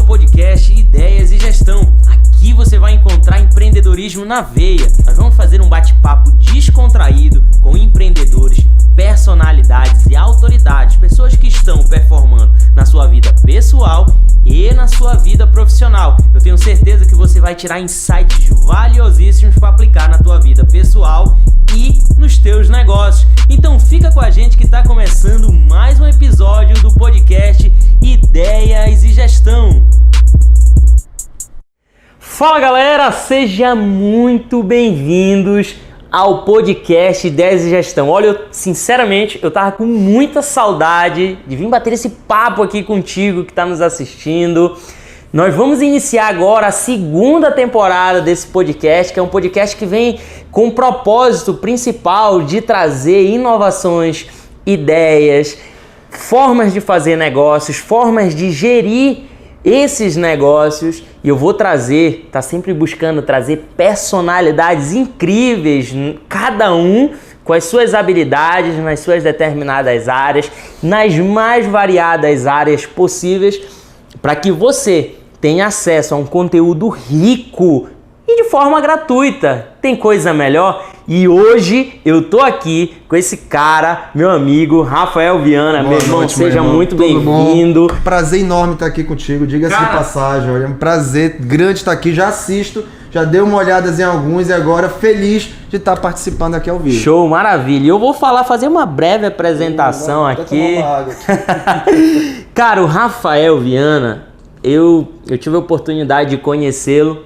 ao podcast Ideias e Gestão. Aqui você vai encontrar empreendedorismo na veia. Nós vamos fazer um bate-papo descontraído com empreendedores, personalidades e autoridades, pessoas que estão performando na sua vida pessoal e na sua vida profissional. Eu tenho certeza que você vai tirar insights valiosíssimos para aplicar na tua vida pessoal e nos teus negócios. Então fica com a gente que está começando mais um episódio do podcast Ideias e Gestão. Fala galera, sejam muito bem-vindos ao podcast Ideias e Gestão. Olha, sinceramente, eu tava com muita saudade de vir bater esse papo aqui contigo que está nos assistindo. Nós vamos iniciar agora a segunda temporada desse podcast, que é um podcast que vem com o propósito principal de trazer inovações, ideias, formas de fazer negócios, formas de gerir esses negócios. E eu vou trazer, tá sempre buscando trazer personalidades incríveis, cada um com as suas habilidades, nas suas determinadas áreas, nas mais variadas áreas possíveis, para que você tenha acesso a um conteúdo rico e de forma gratuita. Tem coisa melhor? E hoje eu tô aqui com esse cara, meu amigo Rafael Viana. Meu irmão, seja muito bem-vindo. Prazer enorme estar aqui contigo, diga-se de passagem. Olha, um prazer grande estar aqui. Já assisto, já dei uma olhada em alguns e agora feliz de estar participando aqui ao vivo. Show, maravilha. Eu vou fazer uma breve apresentação aqui. Cara, o Rafael Viana, eu tive a oportunidade de conhecê-lo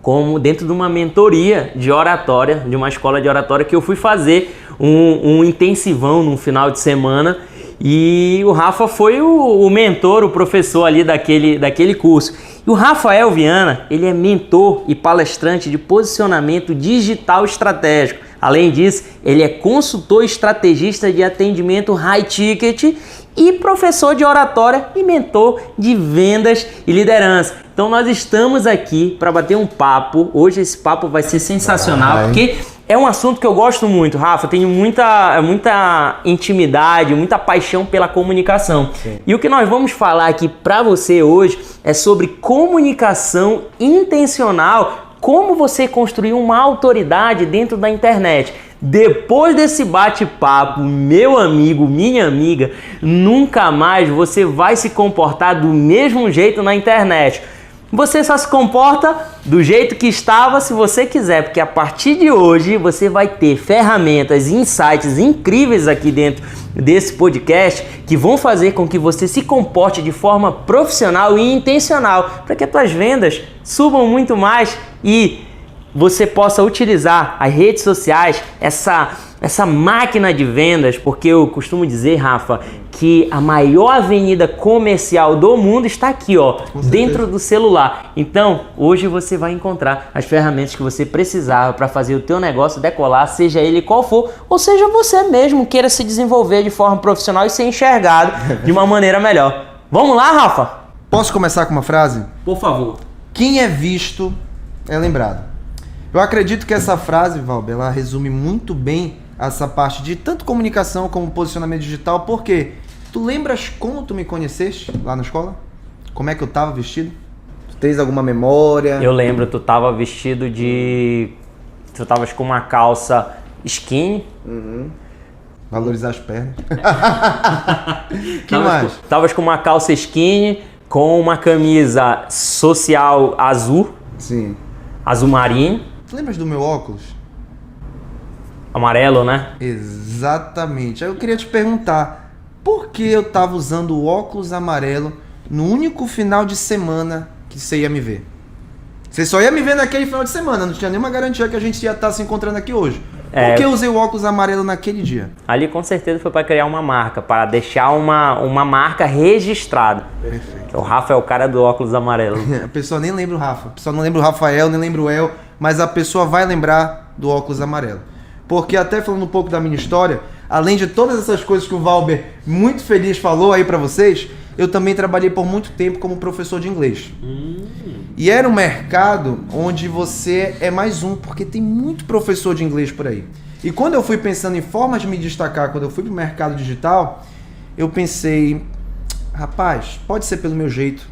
como dentro de uma mentoria de oratória, de uma escola de oratória que eu fui fazer um intensivão num final de semana, e o Rafa foi o mentor, o professor ali daquele curso. E o Rafael Viana, ele é mentor e palestrante de posicionamento digital estratégico. Além disso, ele é consultor estrategista de atendimento high ticket e professor de oratória e mentor de vendas e liderança. Então nós estamos aqui para bater um papo. Hoje esse papo vai ser sensacional, porque é um assunto que eu gosto muito, Rafa. Eu tenho muita intimidade, muita paixão pela comunicação. Sim. E o que nós vamos falar aqui para você hoje é sobre comunicação intencional, como você construir uma autoridade dentro da internet. Depois desse bate-papo, meu amigo, minha amiga, nunca mais você vai se comportar do mesmo jeito na internet. Você só se comporta do jeito que estava se você quiser, porque a partir de hoje você vai ter ferramentas e insights incríveis aqui dentro desse podcast que vão fazer com que você se comporte de forma profissional e intencional para que as suas vendas subam muito mais e você possa utilizar as redes sociais, essa máquina de vendas, porque eu costumo dizer, Rafa, que a maior avenida comercial do mundo está aqui, ó, dentro do celular. Então, hoje você vai encontrar as ferramentas que você precisava para fazer o teu negócio decolar, seja ele qual for, ou seja você mesmo queira se desenvolver de forma profissional e ser enxergado de uma maneira melhor. Vamos lá, Rafa? Posso começar com uma frase? Por favor. Quem é visto é lembrado. Eu acredito que essa frase, Valber, ela resume muito bem essa parte de tanto comunicação como posicionamento digital, porque tu lembras como tu me conheceste lá na escola? Como é que eu tava vestido? Tu tens alguma memória? Eu lembro, tu tava vestido tu tavas com uma calça skinny. Uhum. Valorizar as pernas. Que mais? Tavas com uma calça skinny, com uma camisa social azul. Sim. Azul marinho. Tu lembras do meu óculos? Amarelo, né? Exatamente. Aí eu queria te perguntar, por que eu tava usando o óculos amarelo no único final de semana que você ia me ver? Você só ia me ver naquele final de semana, não tinha nenhuma garantia que a gente ia estar se encontrando aqui hoje. Por que eu usei o óculos amarelo naquele dia? Ali com certeza foi para criar uma marca, para deixar uma marca registrada. Perfeito. O Rafa é o cara do óculos amarelo. A pessoa nem lembra o Rafa, a pessoa não lembra o Rafael, nem lembra o El, mas a pessoa vai lembrar do óculos amarelo. Porque até falando um pouco da minha história, além de todas essas coisas que o Valber muito feliz falou aí para vocês, eu também trabalhei por muito tempo como professor de inglês. E era um mercado onde você é mais um, porque tem muito professor de inglês por aí. E quando eu fui pensando em formas de me destacar, quando eu fui pro mercado digital, eu pensei, rapaz, pode ser pelo meu jeito,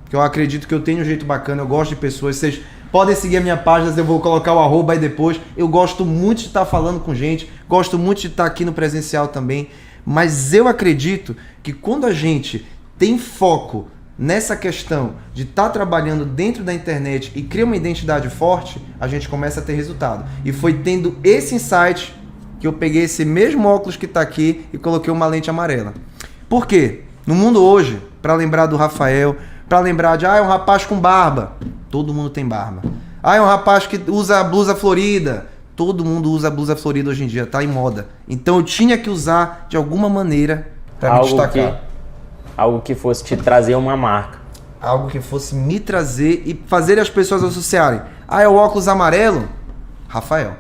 que eu acredito que eu tenho um jeito bacana, eu gosto de pessoas, vocês podem seguir a minha página, eu vou colocar o arroba aí depois. Eu gosto muito de estar falando com gente, gosto muito de estar aqui no presencial também, mas eu acredito que quando a gente tem foco nessa questão de estar trabalhando dentro da internet e cria uma identidade forte, a gente começa a ter resultado. E foi tendo esse insight que eu peguei esse mesmo óculos que está aqui e coloquei uma lente amarela. Por quê? No mundo hoje, para lembrar do Rafael, para lembrar de, é um rapaz com barba. Todo mundo tem barba. É um rapaz que usa blusa florida. Todo mundo usa blusa florida hoje em dia, tá em moda. Então eu tinha que usar de alguma maneira para me destacar. Algo que fosse te trazer uma marca. Algo que fosse me trazer e fazer as pessoas associarem. É o óculos amarelo? Rafael.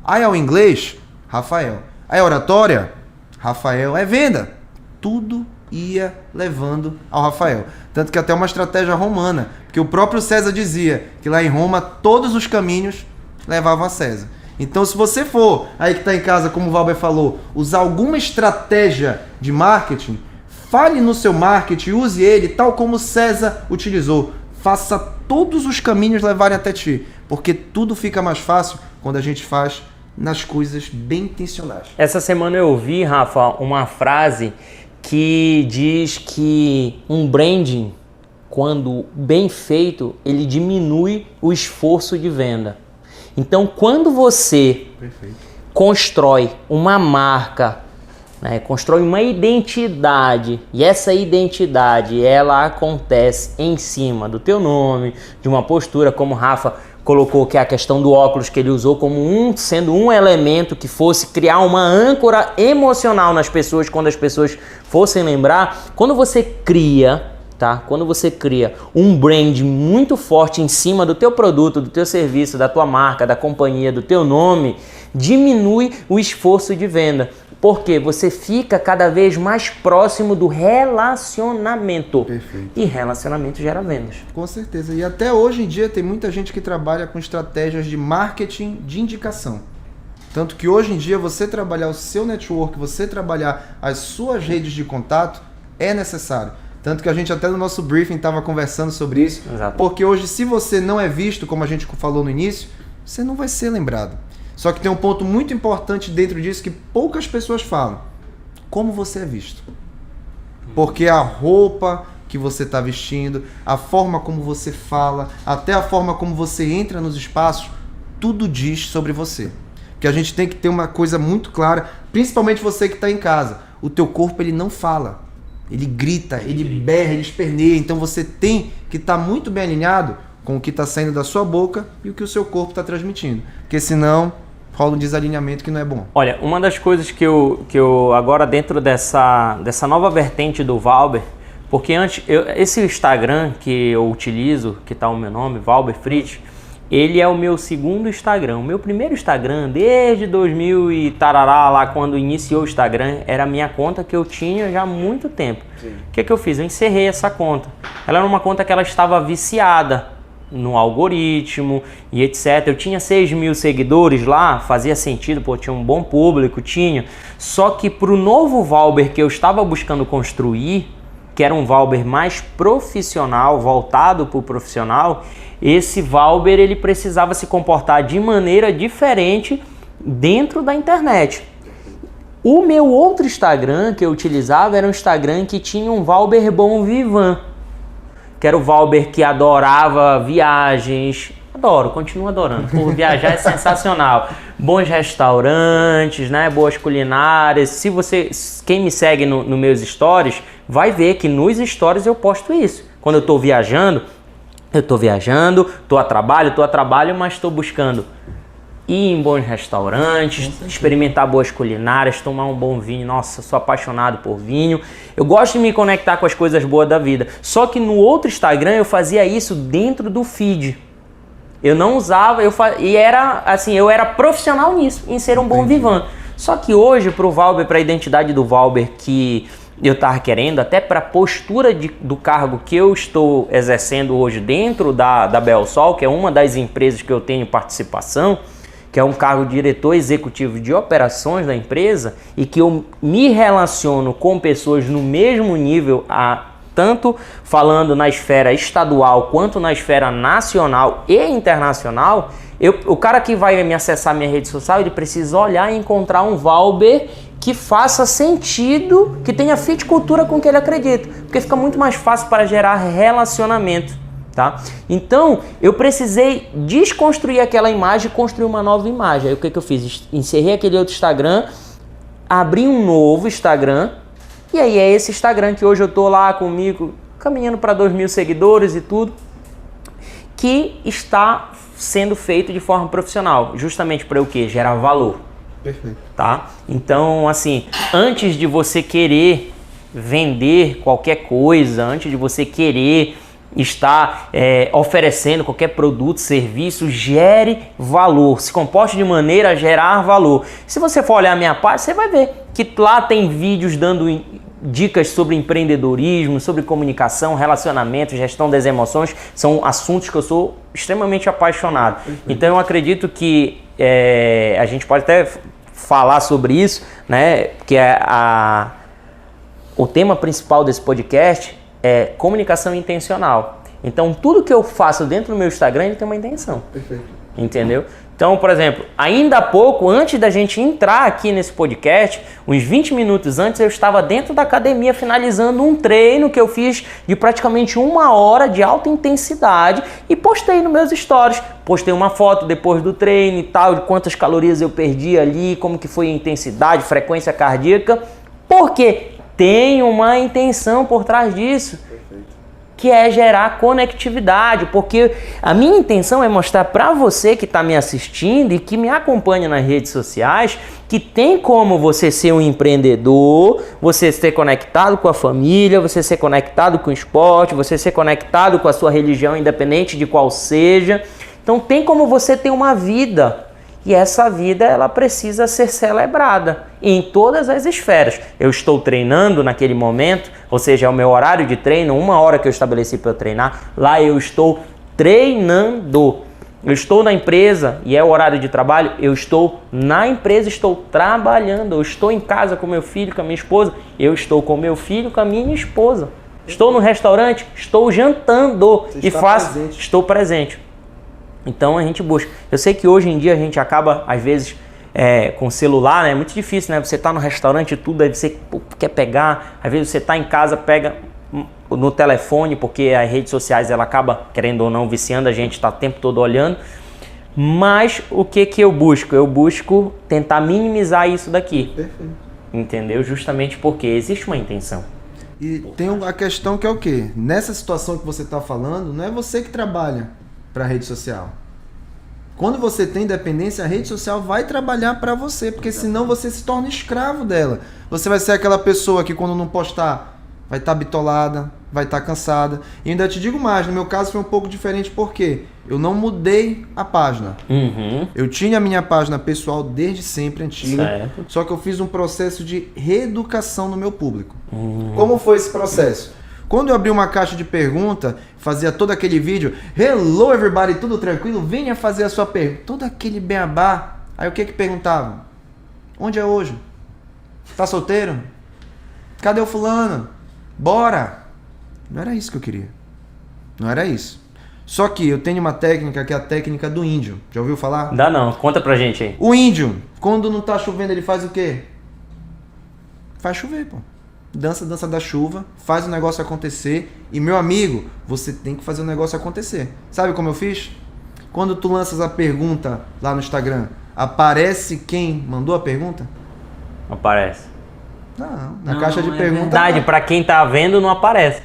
É o inglês? Rafael. É oratória? Rafael. É venda? Tudo ia levando ao Rafael. Tanto que até uma estratégia romana, porque o próprio César dizia que lá em Roma todos os caminhos levavam a César. Então se você for, aí que está em casa, como o Valber falou, usar alguma estratégia de marketing, fale no seu marketing, use ele tal como César utilizou. Faça todos os caminhos levarem até ti, porque tudo fica mais fácil quando a gente faz nas coisas bem intencionais. Essa semana eu ouvi, Rafa, uma frase que diz que um branding, quando bem feito, ele diminui o esforço de venda. Então, quando você constrói uma marca, né, constrói uma identidade, e essa identidade, ela acontece em cima do teu nome, de uma postura, como o Rafa colocou, que é a questão do óculos que ele usou como sendo um elemento que fosse criar uma âncora emocional nas pessoas, quando as pessoas fossem lembrar. Quando você cria, tá? Quando você cria um brand muito forte em cima do teu produto, do teu serviço, da tua marca, da companhia, do teu nome, diminui o esforço de venda. Porque você fica cada vez mais próximo do relacionamento. Perfeito. E relacionamento gera vendas. Com certeza. E até hoje em dia tem muita gente que trabalha com estratégias de marketing de indicação. Tanto que hoje em dia você trabalhar o seu network, você trabalhar as suas redes de contato é necessário. Tanto que a gente até no nosso briefing estava conversando sobre isso. Exato. Porque hoje, se você não é visto, como a gente falou no início, você não vai ser lembrado. Só que tem um ponto muito importante dentro disso que poucas pessoas falam. Como você é visto. Porque a roupa que você está vestindo, a forma como você fala, até a forma como você entra nos espaços, tudo diz sobre você. Porque a gente tem que ter uma coisa muito clara, principalmente você que está em casa. O teu corpo, ele não fala. Ele grita, ele berra, ele esperneia. Então você tem que estar muito bem alinhado com o que está saindo da sua boca e o que o seu corpo está transmitindo. Porque senão rola um desalinhamento que não é bom. Olha, uma das coisas que eu agora dentro dessa nova vertente do Valber, porque antes, esse Instagram que eu utilizo, que está o meu nome, Valber Fritz, ele é o meu segundo Instagram. O meu primeiro Instagram, desde 2000 e tarará, lá quando iniciou o Instagram, era a minha conta que eu tinha já há muito tempo. O que eu fiz? Eu encerrei essa conta. Ela era uma conta que ela estava viciada no algoritmo e etc. Eu tinha 6.000 seguidores lá, fazia sentido, pô, tinha um bom público, tinha. Só que pro novo Valber que eu estava buscando construir, que era um Valber mais profissional, voltado para o profissional, esse Valber ele precisava se comportar de maneira diferente dentro da internet. O meu outro Instagram que eu utilizava era um Instagram que tinha um Valber Bon Vivant, que era o Valber que adorava viagens. Adoro, continuo adorando. Por viajar é sensacional. Bons restaurantes, né? Boas culinárias. Quem me segue nos meus stories, vai ver que nos stories eu posto isso. Quando eu estou viajando, estou a trabalho, mas estou buscando ir em bons restaurantes, experimentar boas culinárias, tomar um bom vinho. Nossa, sou apaixonado por vinho. Eu gosto de me conectar com as coisas boas da vida. Só que no outro Instagram eu fazia isso dentro do feed. Eu não usava, e era assim, eu era profissional nisso, em ser um bom vivant. Só que hoje, para o Valber, para a identidade do Valber que eu estava querendo, até para a postura do cargo que eu estou exercendo hoje dentro da Belsol, que é uma das empresas que eu tenho participação, que é um cargo de diretor executivo de operações da empresa, e que eu me relaciono com pessoas no mesmo nível tanto falando na esfera estadual quanto na esfera nacional e internacional, o cara que vai me acessar minha rede social, ele precisa olhar e encontrar um Valber que faça sentido, que tenha fit cultura com o que ele acredita, porque fica muito mais fácil para gerar relacionamento, tá? Então, eu precisei desconstruir aquela imagem e construir uma nova imagem. Aí o que eu fiz? Encerrei aquele outro Instagram, abri um novo Instagram, e aí é esse Instagram que hoje eu tô lá comigo, caminhando para 2.000 seguidores e tudo, que está sendo feito de forma profissional, justamente para o quê? Gerar valor. Perfeito. Tá? Então, assim, antes de você querer vender qualquer coisa, antes de você querer estar oferecendo qualquer produto, serviço, gere valor, se comporte de maneira a gerar valor. Se você for olhar a minha página, você vai ver que lá tem vídeos dando dicas sobre empreendedorismo, sobre comunicação, relacionamento, gestão das emoções, são assuntos que eu sou extremamente apaixonado. Então eu acredito que a gente pode até falar sobre isso, né? Que o tema principal desse podcast é comunicação intencional. Então tudo que eu faço dentro do meu Instagram, ele tem uma intenção. Perfeito. Entendeu? Então, por exemplo, ainda há pouco, antes da gente entrar aqui nesse podcast, uns 20 minutos antes, eu estava dentro da academia finalizando um treino que eu fiz de praticamente 1 hora de alta intensidade e postei nos meus stories. Postei uma foto depois do treino e tal, de quantas calorias eu perdi ali, como que foi a intensidade, frequência cardíaca, porque tem uma intenção por trás disso. Que é gerar conectividade, porque a minha intenção é mostrar para você que está me assistindo e que me acompanha nas redes sociais que tem como você ser um empreendedor, você ser conectado com a família, você ser conectado com o esporte, você ser conectado com a sua religião, independente de qual seja. Então tem como você ter uma vida. E essa vida, ela precisa ser celebrada em todas as esferas. Eu estou treinando naquele momento, ou seja, é o meu horário de treino, 1 hora que eu estabeleci para eu treinar, lá eu estou treinando. Eu estou na empresa e é o horário de trabalho, eu estou na empresa, estou trabalhando. Eu estou em casa com meu filho, com a minha esposa, eu estou com meu filho, com a minha esposa. Estou no restaurante, estou jantando e faço, presente. Estou presente. Então a gente busca. Eu sei que hoje em dia a gente acaba, às vezes, com celular, né? É muito difícil, né? Você tá no restaurante e tudo, aí você quer pegar, às vezes você tá em casa, pega no telefone, porque as redes sociais, ela acaba, querendo ou não, viciando, a gente tá o tempo todo olhando. Mas o que eu busco? Eu busco tentar minimizar isso daqui. Perfeito. Entendeu? Justamente porque existe uma intenção. E tem a questão que é o quê? Nessa situação que você está falando, não é você que trabalha para a rede social. Quando você tem dependência, a rede social vai trabalhar para você, porque senão você se torna escravo dela. Você vai ser aquela pessoa que quando não postar, vai estar bitolada, vai estar cansada. E ainda te digo mais, no meu caso foi um pouco diferente, porque eu não mudei a página. Uhum. Eu tinha a minha página pessoal desde sempre, antiga, certo. Só que eu fiz um processo de reeducação no meu público. Como foi esse processo? Quando eu abri uma caixa de pergunta, fazia todo aquele vídeo, hello everybody, tudo tranquilo? Venha fazer a sua pergunta. Todo aquele beabá. Aí o que perguntavam? Onde é hoje? Tá solteiro? Cadê o fulano? Bora! Não era isso que eu queria. Não era isso. Só que eu tenho uma técnica que é a técnica do índio. Já ouviu falar? Dá não, conta pra gente aí. O índio, quando não tá chovendo, ele faz o quê? Faz chover, pô. Dança da chuva, faz o negócio acontecer. E meu amigo, você tem que fazer o negócio acontecer. Sabe como eu fiz? Quando tu lanças a pergunta lá no Instagram, aparece quem mandou a pergunta? Aparece. Não, na caixa de pergunta. Verdade, pra quem tá vendo não aparece.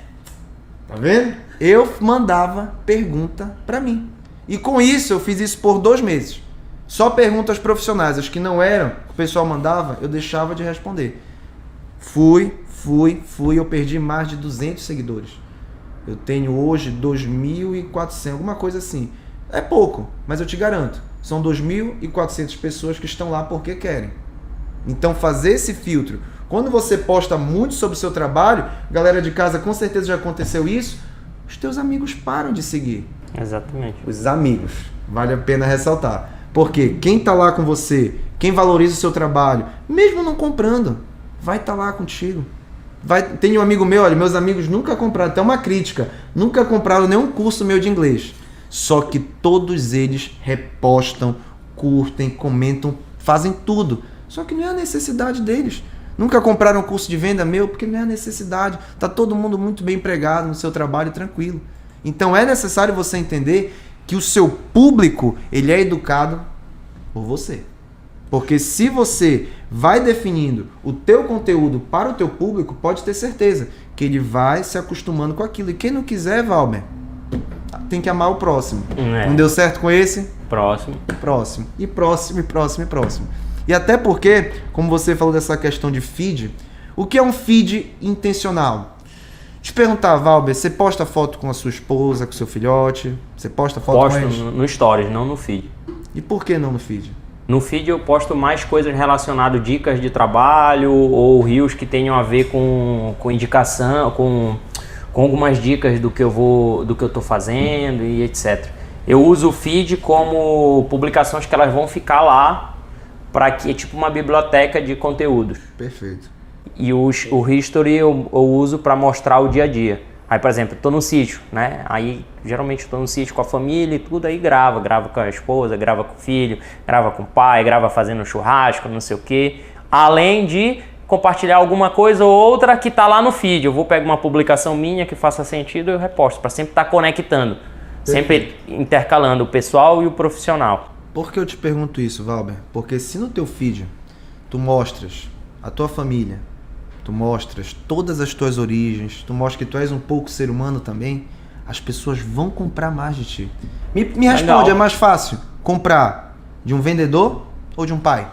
Tá vendo? Eu mandava pergunta pra mim. E com isso, eu fiz isso por 2 meses. Só perguntas profissionais, as que não eram, o pessoal mandava, eu deixava de responder. Fui, eu perdi mais de 200 seguidores. Eu tenho hoje 2.400, alguma coisa assim. É pouco, mas eu te garanto, são 2.400 pessoas que estão lá porque querem. Então fazer esse filtro. Quando você posta muito sobre o seu trabalho, galera de casa, com certeza já aconteceu isso, os teus amigos param de seguir. Exatamente. Os amigos, vale a pena ressaltar. Porque quem tá lá com você, quem valoriza o seu trabalho, mesmo não comprando, vai estar lá contigo. Tem um amigo meu, olha, meus amigos nunca compraram, até uma crítica, nunca compraram nenhum curso meu de inglês. Só que todos eles repostam, curtem, comentam, fazem tudo. Só que não é a necessidade deles. Nunca compraram um curso de venda meu porque não é a necessidade. Tá todo mundo muito bem empregado no seu trabalho, tranquilo. Então é necessário você entender que o seu público, ele é educado por você. Porque se você vai definindo o teu conteúdo para o teu público, pode ter certeza que ele vai se acostumando com aquilo. E quem não quiser, Valber, tem que amar o próximo. Não deu certo com esse? Próximo. Próximo. E próximo, e próximo, e próximo. E até porque, como você falou dessa questão de feed, o que é um feed intencional? Te perguntar, Valber, você posta foto com a sua esposa, com o seu filhote? Você posta foto com eles? Posto no Stories, não no feed. E por que não no feed? No feed eu posto mais coisas relacionadas, dicas de trabalho ou reels que tenham a ver com indicação, com algumas dicas do que eu tô fazendo e etc. Eu uso o feed como publicações que elas vão ficar lá para que é tipo uma biblioteca de conteúdos. Perfeito. E o History eu uso para mostrar o dia a dia. Aí, por exemplo, tô no sítio, né? Aí, geralmente estou no sítio com a família e tudo, aí grava com a esposa, grava com o filho, grava com o pai, grava fazendo churrasco, não sei o quê. Além de compartilhar alguma coisa ou outra que tá lá no feed. Eu vou pegar uma publicação minha que faça sentido e eu reposto, para sempre estar conectando. Sempre intercalando o pessoal e o profissional. Por que eu te pergunto isso, Valber? Porque se no teu feed tu mostras a tua família, tu mostras todas as tuas origens, tu mostras que tu és um pouco ser humano também, as pessoas vão comprar mais de ti. Me responde, é mais fácil comprar de um vendedor ou de um pai?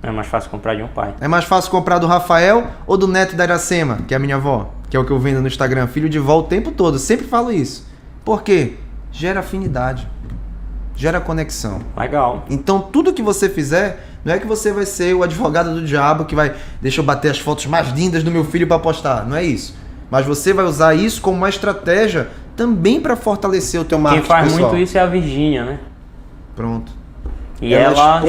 É mais fácil comprar de um pai. É mais fácil comprar do Rafael ou do neto da Iracema, que é a minha avó, que é o que eu vendo no Instagram, filho de vó o tempo todo, sempre falo isso. Por quê? Gera afinidade, gera conexão. Legal. Então tudo que você fizer, não é que você vai ser o advogado do diabo que vai, deixa eu bater as fotos mais lindas do meu filho para postar, não é isso. Mas você vai usar isso como uma estratégia também para fortalecer o teu marketing pessoal. Quem faz muito isso é a Virgínia, né? Pronto. E ela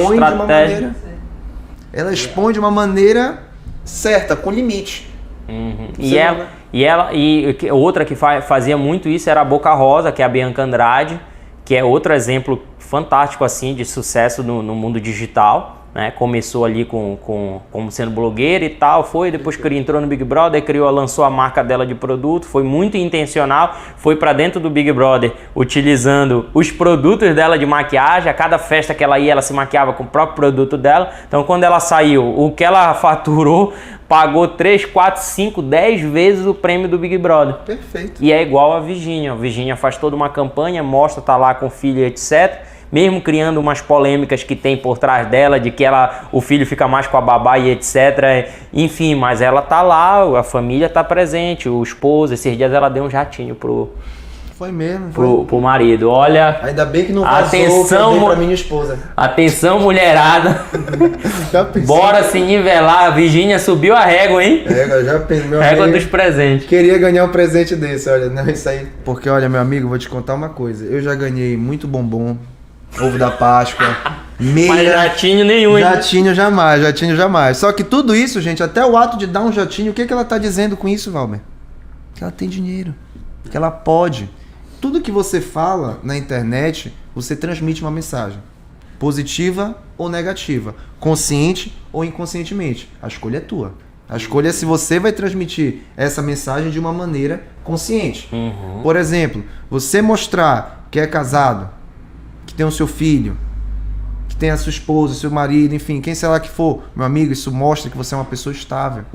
expõe de uma maneira certa, com limite. Uhum. E outra que fazia muito isso era a Boca Rosa, que é a Bianca Andrade, que é outro exemplo fantástico assim de sucesso no mundo digital, né? Começou ali como sendo blogueira e tal, depois que entrou no Big Brother, lançou a marca dela de produto, foi muito intencional, foi para dentro do Big Brother utilizando os produtos dela de maquiagem. A cada festa que ela ia, ela se maquiava com o próprio produto dela. Então quando ela saiu, o que ela faturou pagou 3, 4, 5, 10 vezes o prêmio do Big Brother. Perfeito. E é igual a Virgínia. A Virgínia faz toda uma campanha, mostra, tá lá com o filho, etc. Mesmo criando umas polêmicas que tem por trás dela, de que o filho fica mais com a babá e etc. Enfim, mas ela tá lá, a família tá presente, o esposo. Esses dias ela deu um jatinho pro marido. Olha, ainda bem que não vazou, atenção, pra minha esposa. Atenção, mulherada. Bora se nivelar. A Virgínia subiu a régua, hein? Já pensei, meu régua amigo, dos presentes. Queria ganhar um presente desse, olha, não, isso aí. Porque, olha, meu amigo, vou te contar uma coisa. Eu já ganhei muito bombom, ovo da Páscoa, meia. Mas jatinho nenhum, hein? Jatinho jamais. Só que tudo isso, gente, até o ato de dar um jatinho, o que ela tá dizendo com isso, Valber? Que ela tem dinheiro, que ela pode. Tudo que você fala na internet, você transmite uma mensagem. Positiva ou negativa. Consciente ou inconscientemente. A escolha é tua. A escolha é se você vai transmitir essa mensagem de uma maneira consciente. Uhum. Por exemplo, você mostrar que é casado, que tem o seu filho, que tem a sua esposa, o seu marido, enfim, quem sei lá que for, meu amigo, isso mostra que você é uma pessoa estável.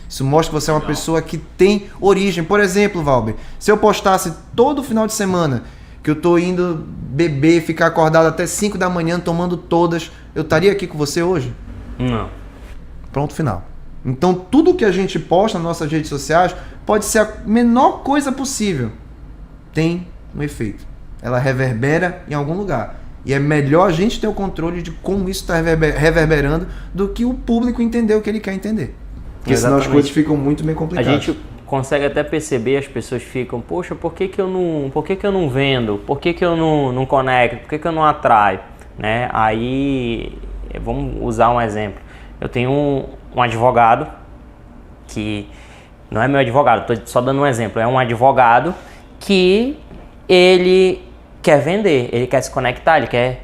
Isso mostra que você é uma pessoa que tem origem. Por exemplo, Valber, se eu postasse todo final de semana que eu tô indo beber, ficar acordado até 5 da manhã tomando todas, eu estaria aqui com você hoje? Não. Pronto, final. Então tudo que a gente posta nas nossas redes sociais pode ser a menor coisa possível. Tem um efeito. Ela reverbera em algum lugar. E é melhor a gente ter o controle de como isso está reverberando do que o público entender o que ele quer entender. Porque senão as coisas ficam muito bem complicadas. A gente consegue até perceber, as pessoas ficam, poxa, por que eu não vendo? Por que eu não conecto? Por que eu não atraio? Né? Aí, vamos usar um exemplo. Eu tenho um advogado que não é meu advogado, tô só dando um exemplo, é um advogado que ele quer vender, ele quer se conectar, ele quer,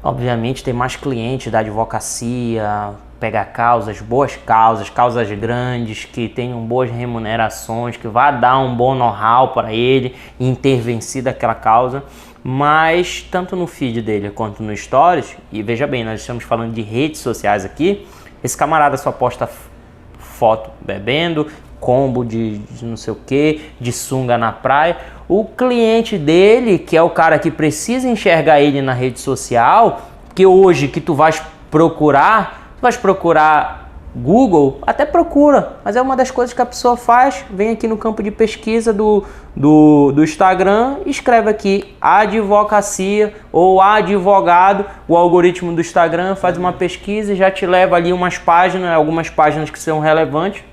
obviamente, ter mais clientes da advocacia, pegar boas causas grandes, que tenham boas remunerações, que vá dar um bom know-how para ele e intervencer daquela causa. Mas tanto no feed dele quanto no Stories, e veja bem, nós estamos falando de redes sociais aqui, esse camarada só posta foto bebendo, combo de não sei o que, de sunga na praia. O cliente dele, que é o cara que precisa enxergar ele na rede social, que hoje que tu vais procurar Google, até procura, mas é uma das coisas que a pessoa faz, vem aqui no campo de pesquisa do Instagram, escreve aqui advocacia ou advogado, o algoritmo do Instagram faz uma pesquisa e já te leva ali algumas páginas que são relevantes.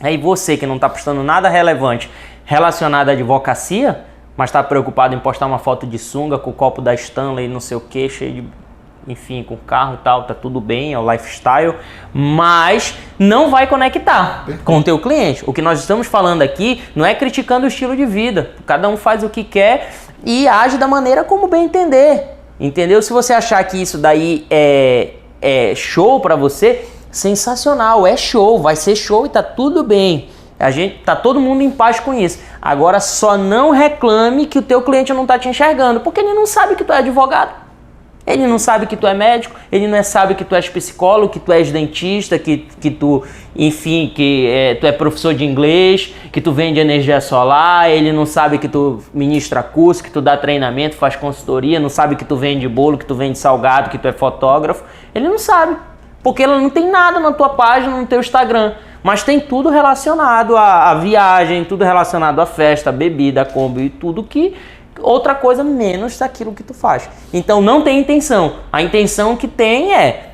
Aí você que não está postando nada relevante relacionado à advocacia, mas está preocupado em postar uma foto de sunga com o copo da Stanley, não sei o que, cheio de... enfim, com carro e tal, tá tudo bem, é o lifestyle, mas não vai conectar com o teu cliente. O que nós estamos falando aqui não é criticando o estilo de vida. Cada um faz o que quer e age da maneira como bem entender. Entendeu? Se você achar que isso daí é show pra você, sensacional, é show, vai ser show e tá tudo bem. Tá todo mundo em paz com isso. Agora só não reclame que o teu cliente não tá te enxergando, porque ele não sabe que tu é advogado. Ele não sabe que tu é médico, ele não sabe que tu és psicólogo, que tu és dentista, que tu, enfim, tu é professor de inglês, que tu vende energia solar, ele não sabe que tu ministra curso, que tu dá treinamento, faz consultoria, não sabe que tu vende bolo, que tu vende salgado, que tu é fotógrafo. Ele não sabe, porque ela não tem nada na tua página, no teu Instagram, mas tem tudo relacionado à viagem, tudo relacionado à festa, bebida, combo e tudo que... outra coisa menos daquilo que tu faz. Então não tem intenção. A intenção que tem é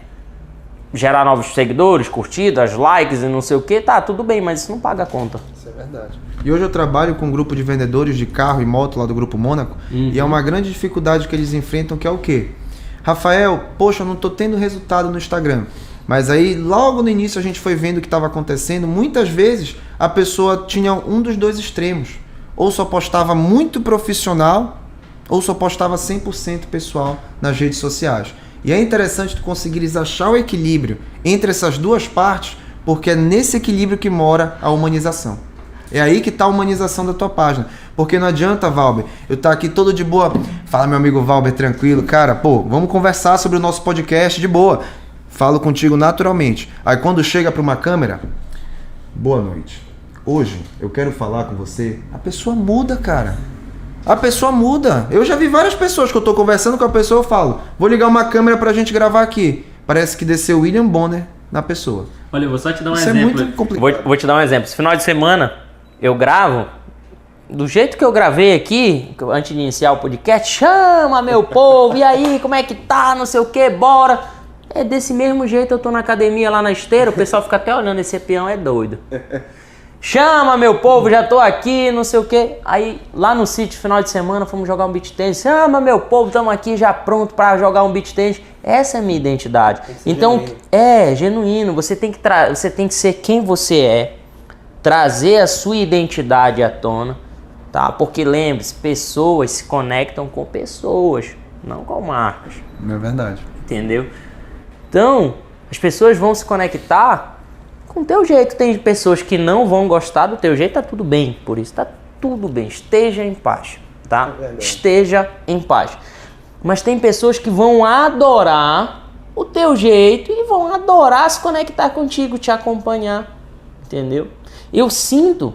gerar novos seguidores, curtidas, likes e não sei o que. Tá, tudo bem, mas isso não paga a conta. Isso é verdade. E hoje eu trabalho com um grupo de vendedores de carro e moto lá do Grupo Mônaco. E é uma grande dificuldade que eles enfrentam, que é o quê? Rafael, poxa, eu não tô tendo resultado no Instagram. Mas aí logo no início a gente foi vendo o que estava acontecendo. Muitas vezes a pessoa tinha um dos dois extremos. Ou só postava muito profissional, ou só postava 100% pessoal nas redes sociais. E é interessante tu conseguires achar o equilíbrio entre essas duas partes, porque é nesse equilíbrio que mora a humanização. É aí que está a humanização da tua página. Porque não adianta, Valber, eu estar aqui todo de boa. Fala, meu amigo Valber, tranquilo. Cara, vamos conversar sobre o nosso podcast de boa. Falo contigo naturalmente. Aí quando chega para uma câmera, boa noite. Hoje eu quero falar com você. A pessoa muda, cara. A pessoa muda. Eu já vi várias pessoas que eu tô conversando com a pessoa, eu falo, vou ligar uma câmera pra gente gravar aqui. Parece que desceu William Bonner na pessoa. Olha, eu vou só te dar um Isso exemplo. É muito complicado. Vou te dar um exemplo. Esse final de semana eu gravo do jeito que eu gravei aqui, antes de iniciar o podcast, chama meu povo, e aí, como é que tá, não sei o que, bora. É desse mesmo jeito, eu tô na academia lá na esteira, o pessoal fica até olhando, esse peão é doido. Chama meu povo, já tô aqui, não sei o que. Aí lá no sítio, final de semana, fomos jogar um beach tennis. Chama meu povo, estamos aqui já pronto para jogar um beach tennis. Essa é a minha identidade. Então, genuíno. Genuíno. Você tem que ser quem você é, trazer a sua identidade à tona, tá? Porque lembre-se, pessoas se conectam com pessoas, não com marcas. É verdade. Entendeu? Então, as pessoas vão se conectar com o teu jeito. Tem pessoas que não vão gostar do teu jeito, tá tudo bem. Por isso, tá tudo bem. Esteja em paz, tá? Esteja em paz. Mas tem pessoas que vão adorar o teu jeito e vão adorar se conectar contigo, te acompanhar. Entendeu? Eu sinto,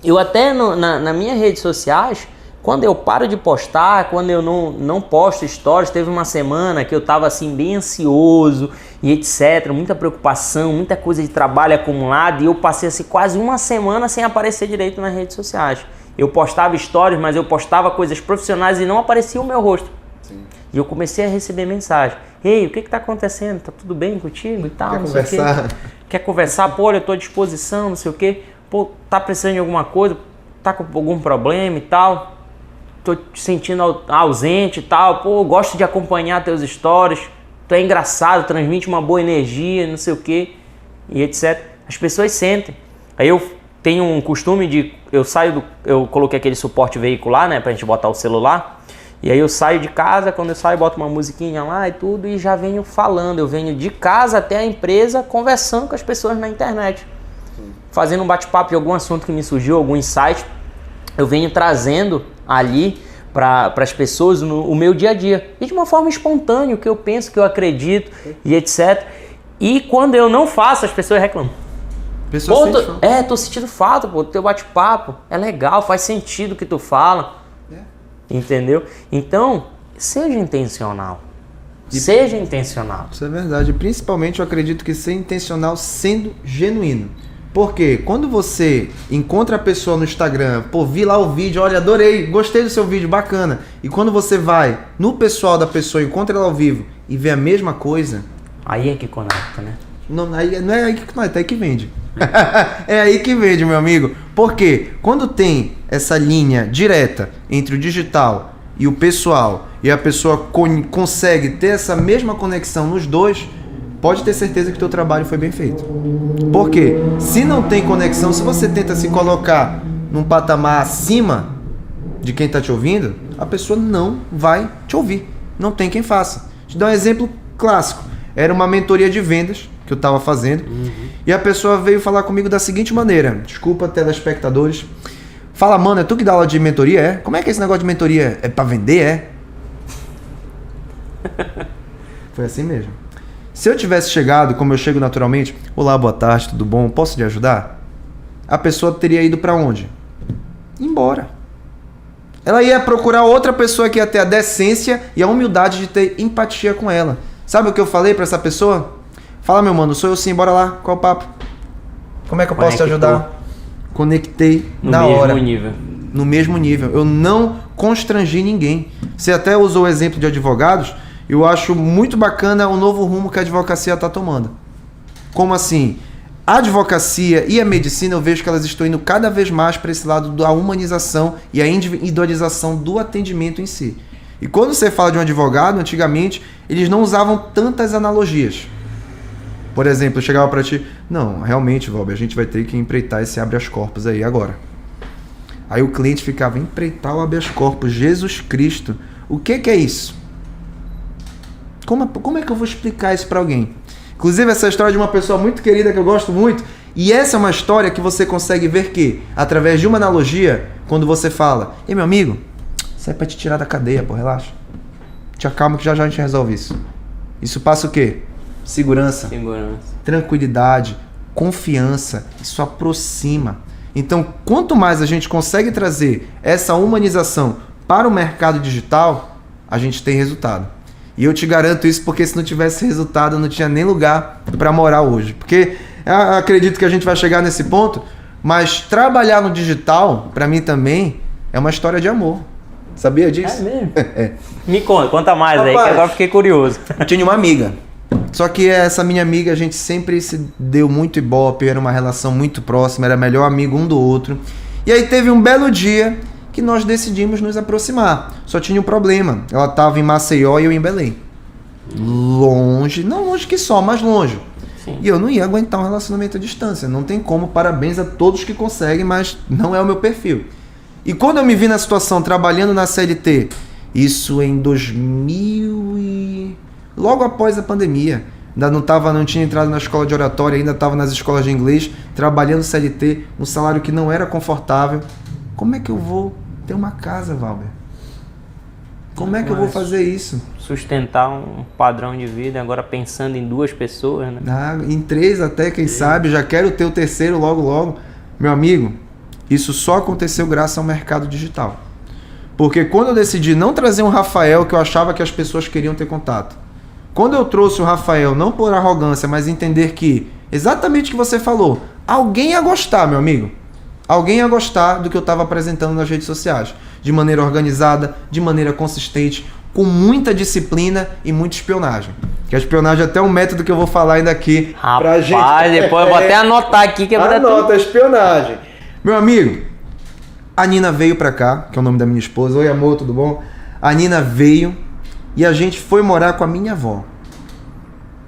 eu até nas minhas redes sociais, quando eu paro de postar, quando eu não posto stories, teve uma semana que eu tava assim bem ansioso e etc, muita preocupação, muita coisa de trabalho acumulada, e eu passei assim quase uma semana sem aparecer direito nas redes sociais. Eu postava stories, mas eu postava coisas profissionais e não aparecia o meu rosto. Sim. E eu comecei a receber mensagem: ei, o que tá acontecendo? Tá tudo bem contigo e tal? Quer conversar? Quer conversar? Pô, eu tô à disposição, não sei o quê. Pô, tá precisando de alguma coisa? Tá com algum problema e tal? Tô te sentindo ausente e tal, pô, gosto de acompanhar teus stories, tu é engraçado, transmite uma boa energia, não sei o que, e etc. As pessoas sentem. Aí eu tenho um costume de... Eu coloquei aquele suporte veicular, né? Pra gente botar o celular. E aí eu saio de casa, quando eu saio, boto uma musiquinha lá e tudo, e já venho falando. Eu venho de casa até a empresa, conversando com as pessoas na internet. Fazendo um bate-papo de algum assunto que me surgiu, algum insight. Eu venho trazendo ali para as pessoas o meu dia a dia. E de uma forma espontânea, o que eu penso, o que eu acredito e etc. E quando eu não faço, as pessoas reclamam. Tô sentindo falta, pô, do teu bate-papo. É legal, faz sentido o que tu fala. Entendeu? Então, seja intencional. Seja intencional. Isso é verdade. Principalmente eu acredito que ser intencional sendo genuíno. Porque quando você encontra a pessoa no Instagram, pô, vi lá o vídeo, olha, adorei, gostei do seu vídeo, bacana. E quando você vai no pessoal da pessoa, encontra ela ao vivo e vê a mesma coisa... Aí é que conecta, né? Não é aí que conecta, é aí que vende. É aí que vende, meu amigo. Porque quando tem essa linha direta entre o digital e o pessoal, e a pessoa consegue ter essa mesma conexão nos dois, pode ter certeza que o teu trabalho foi bem feito. Porque se não tem conexão, se você tenta se colocar num patamar acima de quem está te ouvindo, a pessoa não vai te ouvir. Não tem quem faça. Te dar um exemplo clássico. Era uma mentoria de vendas que eu estava fazendo. E a pessoa veio falar comigo da seguinte maneira. Desculpa, telespectadores. Fala, mano, é tu que dá aula de mentoria? É? Como é que é esse negócio de mentoria? É para vender? É? Foi assim mesmo. Se eu tivesse chegado, como eu chego naturalmente, olá, boa tarde, tudo bom? Posso lhe ajudar? A pessoa teria ido para onde? Embora. Ela ia procurar outra pessoa que ia ter a decência e a humildade de ter empatia com ela. Sabe o que eu falei para essa pessoa? Fala, meu mano, sou eu sim, bora lá, qual o papo? Como é que eu posso te ajudar? Conectei na hora. No mesmo nível. No mesmo nível. Eu não constrangi ninguém. Você até usou o exemplo de advogados. Eu acho muito bacana o novo rumo que a advocacia está tomando. Como assim? A advocacia e a medicina, eu vejo que elas estão indo cada vez mais para esse lado da humanização e a individualização do atendimento em si. E quando você fala de um advogado, antigamente, eles não usavam tantas analogias. Por exemplo, eu chegava para ti, não, realmente, Valber, a gente vai ter que empreitar esse habeas corpus aí agora. Aí o cliente ficava, empreitar o habeas corpus, Jesus Cristo, o que é isso? Como é que eu vou explicar isso para alguém? Inclusive, essa história de uma pessoa muito querida que eu gosto muito, e essa é uma história que você consegue ver que, através de uma analogia, quando você fala, ei, meu amigo, isso é para te tirar da cadeia, pô, relaxa. Te acalma que já a gente resolve isso. Isso passa o quê? Segurança, tranquilidade, confiança, isso aproxima. Então, quanto mais a gente consegue trazer essa humanização para o mercado digital, a gente tem resultado. E eu te garanto isso porque se não tivesse resultado, eu não tinha nem lugar para morar hoje. Porque eu acredito que a gente vai chegar nesse ponto, mas trabalhar no digital, para mim também, é uma história de amor. Sabia disso? É mesmo? Me conta mais. Rapaz, aí, que agora eu fiquei curioso. Eu tinha uma amiga. Só que essa minha amiga, a gente sempre se deu muito ibope, era uma relação muito próxima, era melhor amigo um do outro. E aí teve um belo dia que nós decidimos nos aproximar. Só tinha um problema. Ela estava em Maceió e eu em Belém. Longe, não longe que só, mas longe. Sim. E eu não ia aguentar um relacionamento à distância. Não tem como, parabéns a todos que conseguem, mas não é o meu perfil. E quando eu me vi na situação, trabalhando na CLT, isso em 2000 e... logo após a pandemia, ainda não tinha entrado na escola de oratória, ainda estava nas escolas de inglês, trabalhando CLT, um salário que não era confortável. Como é que eu vou ter uma casa, Valber? Como é que eu vou fazer isso? Sustentar um padrão de vida, agora pensando em 2 pessoas, né? Em 3 até, quem sabe, já quero ter o terceiro logo logo. Meu amigo, isso só aconteceu graças ao mercado digital. Porque quando eu decidi não trazer um Rafael que eu achava que as pessoas queriam ter contato, quando eu trouxe o Rafael, não por arrogância, mas entender que, exatamente o que você falou, alguém ia gostar, meu amigo. Alguém ia gostar do que eu estava apresentando nas redes sociais. De maneira organizada, de maneira consistente, com muita disciplina e muita espionagem. Que a espionagem é até um método que eu vou falar ainda aqui. Rapaz, pra gente... depois eu vou até anotar aqui. Anota a espionagem. Meu amigo, a Nina veio pra cá, que é o nome da minha esposa. Oi, amor, tudo bom? A Nina veio e a gente foi morar com a minha avó.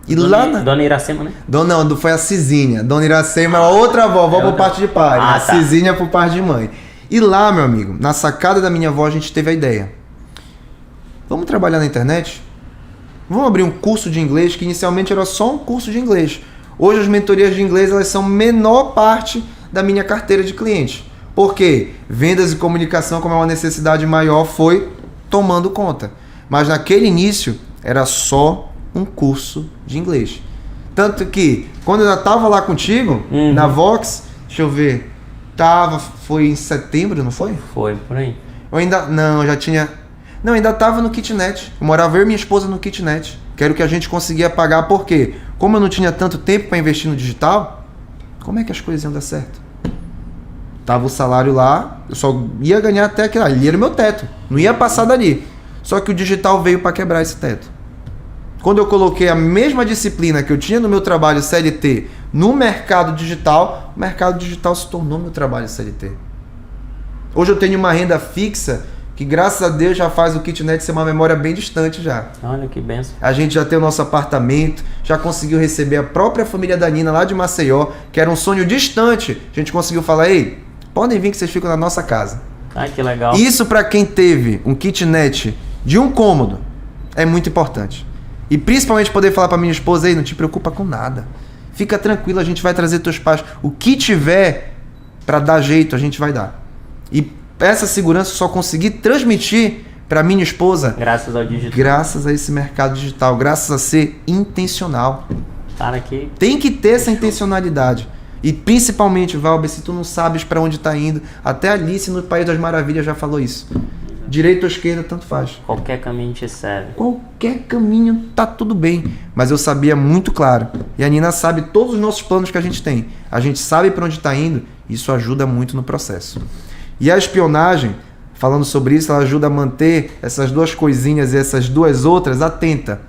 E lá na... Dona Iracema, né? Não, foi a Cizinha. Dona Iracema é outra avó por parte de pai. A Cizinha por parte de mãe. E lá, meu amigo, na sacada da minha avó, a gente teve a ideia. Vamos trabalhar na internet? Vamos abrir um curso de inglês, que inicialmente era só um curso de inglês. Hoje as mentorias de inglês, elas são menor parte da minha carteira de clientes. Por quê? Vendas e comunicação, como é uma necessidade maior, foi tomando conta. Mas naquele início, era só um curso de inglês. Tanto que, quando eu já estava lá contigo, na Vox, deixa eu ver, foi em setembro, não foi? Foi, por aí. Ainda estava no kitnet. Eu morava eu e minha esposa no kitnet. Que era o que a gente conseguia pagar, porque como eu não tinha tanto tempo para investir no digital, como é que as coisas iam dar certo? Tava o salário lá, eu só ia ganhar até aquilo ali, era o meu teto, não ia passar dali. Só que o digital veio para quebrar esse teto. Quando eu coloquei a mesma disciplina que eu tinha no meu trabalho CLT no mercado digital, o mercado digital se tornou meu trabalho CLT. Hoje eu tenho uma renda fixa que, graças a Deus, já faz o kitnet ser uma memória bem distante já. Olha que benção. A gente já tem o nosso apartamento, já conseguiu receber a própria família da Nina lá de Maceió, que era um sonho distante. A gente conseguiu falar, ei, podem vir que vocês ficam na nossa casa. Ah, que legal. Isso para quem teve um kitnet de um cômodo é muito importante. E principalmente poder falar para minha esposa, ei, não te preocupa com nada. Fica tranquilo, a gente vai trazer teus pais. O que tiver para dar jeito, a gente vai dar. E essa segurança eu só consegui transmitir para minha esposa graças ao digital. Graças a esse mercado digital, graças a ser intencional. Cara, que... Tem que ter essa intencionalidade. E principalmente, Valber, se tu não sabes para onde tá indo, até Alice no País das Maravilhas já falou isso. Direita ou esquerda, tanto faz. Qualquer caminho te serve. Qualquer caminho tá tudo bem. Mas eu sabia muito claro. E a Nina sabe todos os nossos planos que a gente tem. A gente sabe para onde tá indo. Isso ajuda muito no processo. E a espionagem, falando sobre isso, ela ajuda a manter essas duas coisinhas e essas duas outras atenta.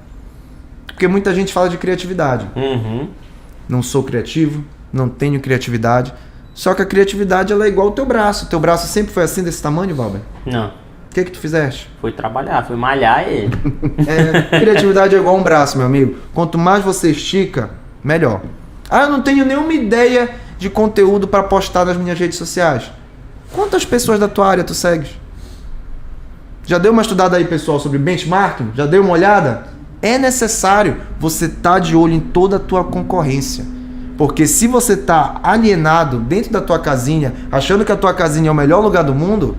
Porque muita gente fala de criatividade. Não sou criativo, não tenho criatividade. Só que a criatividade ela é igual ao teu braço. Teu braço sempre foi assim, desse tamanho, Valber? Não. O que tu fizeste? Fui trabalhar, fui malhar ele. Criatividade é igual um braço, meu amigo. Quanto mais você estica, melhor. Ah, eu não tenho nenhuma ideia de conteúdo para postar nas minhas redes sociais. Quantas pessoas da tua área tu segues? Já deu uma estudada aí, pessoal, sobre benchmarking? Já deu uma olhada? É necessário você estar de olho em toda a tua concorrência. Porque se você está alienado dentro da tua casinha, achando que a tua casinha é o melhor lugar do mundo,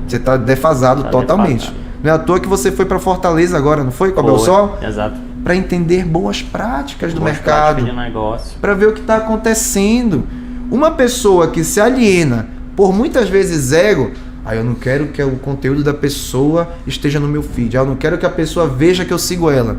você está defasado totalmente. Defasado. Não é à toa que você foi para Fortaleza agora, não foi? Com a Belsol? Exato. Para entender boas práticas do mercado. De negócio. Para ver o que está acontecendo. Uma pessoa que se aliena por muitas vezes ego, eu não quero que o conteúdo da pessoa esteja no meu feed, eu não quero que a pessoa veja que eu sigo ela.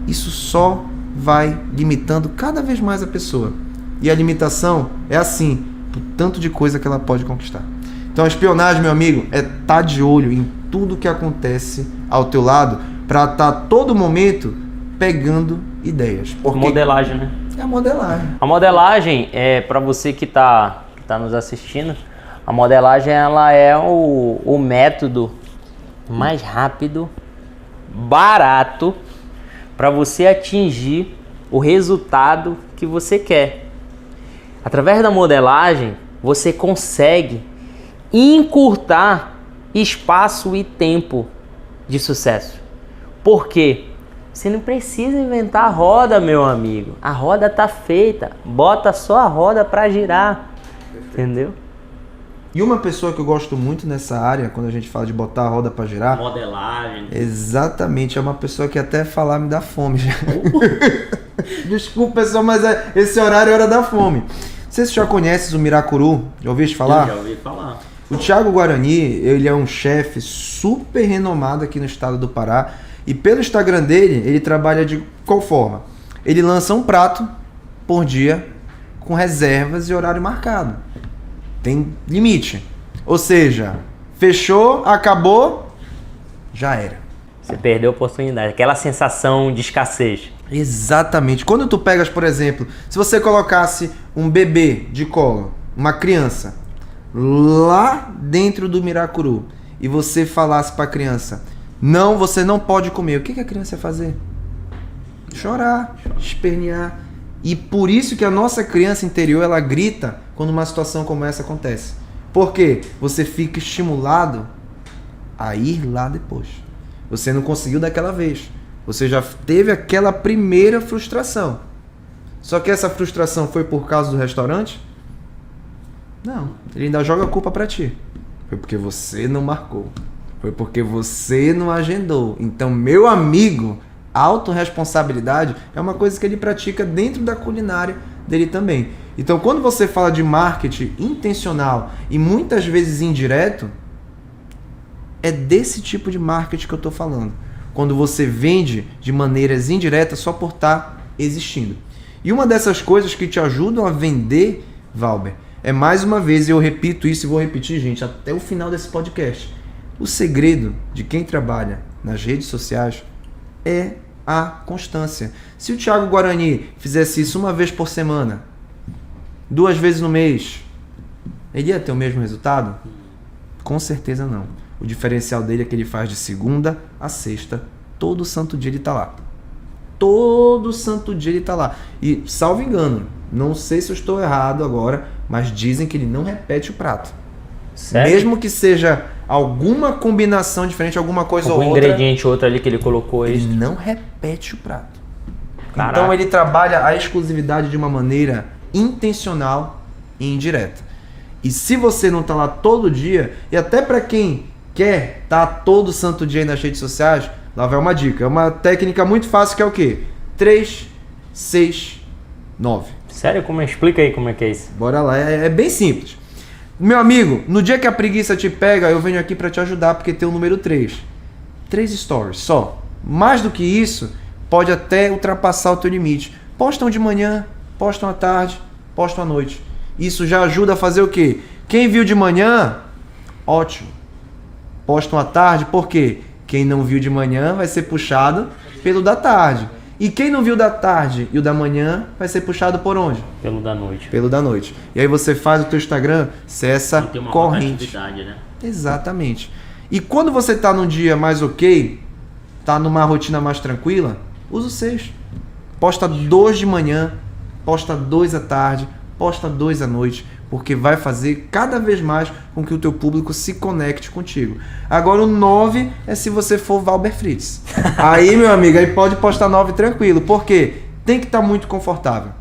Isso só vai limitando cada vez mais a pessoa. E a limitação é assim, o tanto de coisa que ela pode conquistar. Então a espionagem, meu amigo, é estar de olho em tudo que acontece ao teu lado para estar todo momento pegando ideias. Porque modelagem, né? É a modelagem. A modelagem, para você que tá nos assistindo, a modelagem ela é o método mais rápido, barato, para você atingir o resultado que você quer. Através da modelagem, você consegue encurtar espaço e tempo de sucesso. Por quê? Você não precisa inventar a roda, meu amigo. A roda tá feita. Bota só a roda para girar. Entendeu? E uma pessoa que eu gosto muito nessa área, quando a gente fala de botar a roda para girar... modelagem. Exatamente. É uma pessoa que até falar me dá fome já. Desculpa, pessoal, mas esse horário é hora da fome. Não sei se você já conhece o Miracuru. Já ouviste falar? Eu já ouvi falar. O Thiago Guarani, ele é um chefe super renomado aqui no estado do Pará. E pelo Instagram dele, ele trabalha de qual forma? Ele lança um prato por dia com reservas e horário marcado. Tem limite. Ou seja, fechou, acabou, já era. Você perdeu a oportunidade. Aquela sensação de escassez. Exatamente. Quando tu pegas, por exemplo, se você colocasse um bebê de colo, uma criança, lá dentro do Miracuru, e você falasse para a criança, não, você não pode comer, o que a criança ia fazer? Chorar, espernear. E por isso que a nossa criança interior, ela grita quando uma situação como essa acontece. Por quê? Você fica estimulado a ir lá depois. Você não conseguiu daquela vez. Você já teve aquela primeira frustração. Só que essa frustração foi por causa do restaurante? Não. Ele ainda joga a culpa pra ti. Foi porque você não marcou. Foi porque você não agendou. Então, meu amigo, autorresponsabilidade é uma coisa que ele pratica dentro da culinária dele também. Então, quando você fala de marketing intencional e muitas vezes indireto, é desse tipo de marketing que eu estou falando. Quando você vende de maneiras indiretas só por estar existindo. E uma dessas coisas que te ajudam a vender, Valber, é mais uma vez, e eu repito isso e vou repetir, gente, até o final desse podcast. O segredo de quem trabalha nas redes sociais é a constância. Se o Thiago Guarani fizesse isso uma vez por semana, 2 vezes no mês, ele ia ter o mesmo resultado? Com certeza não. O diferencial dele é que ele faz de segunda a sexta, todo santo dia ele tá lá. Todo santo dia ele tá lá. E, salvo engano, não sei se eu estou errado agora, mas dizem que ele não repete o prato. Sério? Mesmo que seja alguma combinação diferente, alguma coisa ou outra. Um ingrediente outro ali que ele colocou. Ele não repete o prato. Caraca. Então ele trabalha a exclusividade de uma maneira intencional e indireta. E se você não tá lá todo dia, e até para quem quer estar todo santo dia aí nas redes sociais, lá vai uma dica. É uma técnica muito fácil que é o quê? 3, 6, 9. Sério? Explica aí como é que é isso. Bora lá, é bem simples. Meu amigo, no dia que a preguiça te pega, eu venho aqui para te ajudar, porque tem o número 3. 3 stories só. Mais do que isso, pode até ultrapassar o teu limite. Postam de manhã, postam à tarde, postam à noite. Isso já ajuda a fazer o quê? Quem viu de manhã, ótimo. Postam à tarde, por quê? Quem não viu de manhã vai ser puxado pelo da tarde. E quem não viu da tarde e o da manhã vai ser puxado por onde? Pelo da noite. Pelo da noite. E aí você faz o teu Instagram ser essa tem uma corrente. né? Exatamente. E quando você tá num dia mais ok, tá numa rotina mais tranquila, usa o 6. Posta 2 de manhã, posta 2 à tarde, posta 2 à noite, porque vai fazer cada vez mais com que o teu público se conecte contigo. Agora o 9 é se você for Valber Fritz. Aí, meu amigo, aí pode postar 9 tranquilo. Por quê? Tem que estar muito confortável.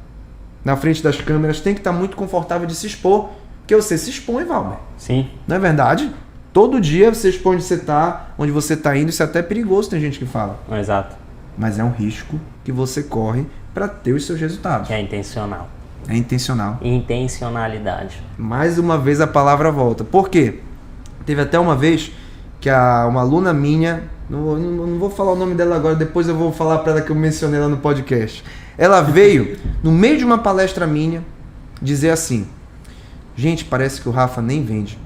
Na frente das câmeras tem que estar muito confortável de se expor, porque você se expõe, Valber. Sim. Não é verdade? Todo dia você expõe onde você está indo, isso é até perigoso, tem gente que fala. Exato. Mas é um risco que você corre para ter os seus resultados. É intencional. É intencional. Intencionalidade. Mais uma vez a palavra volta. Por quê? Teve até uma vez que uma aluna minha, não vou falar o nome dela agora, depois eu vou falar para ela que eu mencionei lá no podcast. Ela veio, no meio de uma palestra minha, dizer assim: gente, parece que o Rafa nem vende.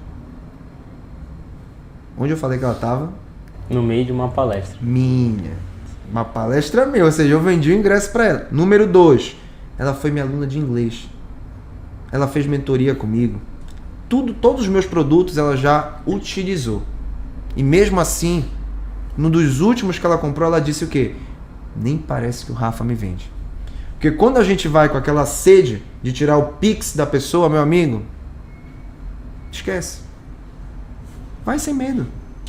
Onde eu falei que ela estava? No meio de uma palestra. Minha. Uma palestra minha, ou seja, eu vendi o ingresso para ela. Número 2. Ela foi minha aluna de inglês. Ela fez mentoria comigo. Todos os meus produtos ela já utilizou. E mesmo assim, no dos últimos que ela comprou, ela disse o quê? Nem parece que o Rafa me vende. Porque quando a gente vai com aquela sede de tirar o Pix da pessoa, meu amigo, esquece. Vai sem medo.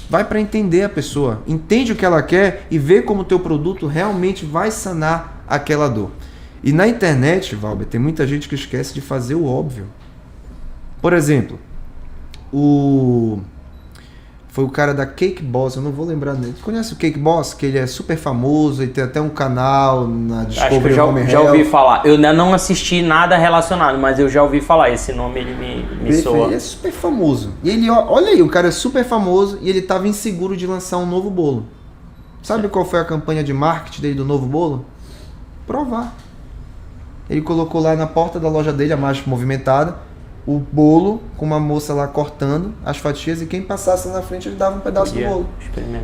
Vai para entender a pessoa. Entende o que ela quer e vê como o teu produto realmente vai sanar aquela dor. E na internet, Valber, tem muita gente que esquece de fazer o óbvio. Por exemplo, foi o cara da Cake Boss, eu não vou lembrar dele. Tu conhece o Cake Boss? Que ele é super famoso e tem até um canal na Discovery Home Health. Já ouvi falar. Eu ainda não assisti nada relacionado, mas eu já ouvi falar. Esse nome ele me soa. Ele é super famoso. E ele, olha aí, o cara é super famoso e ele estava inseguro de lançar um novo bolo. Sabe qual foi a campanha de marketing dele do novo bolo? Provar. Ele colocou lá na porta da loja dele, a mais movimentada, o bolo com uma moça lá cortando as fatias e quem passasse na frente ele dava um pedaço do bolo.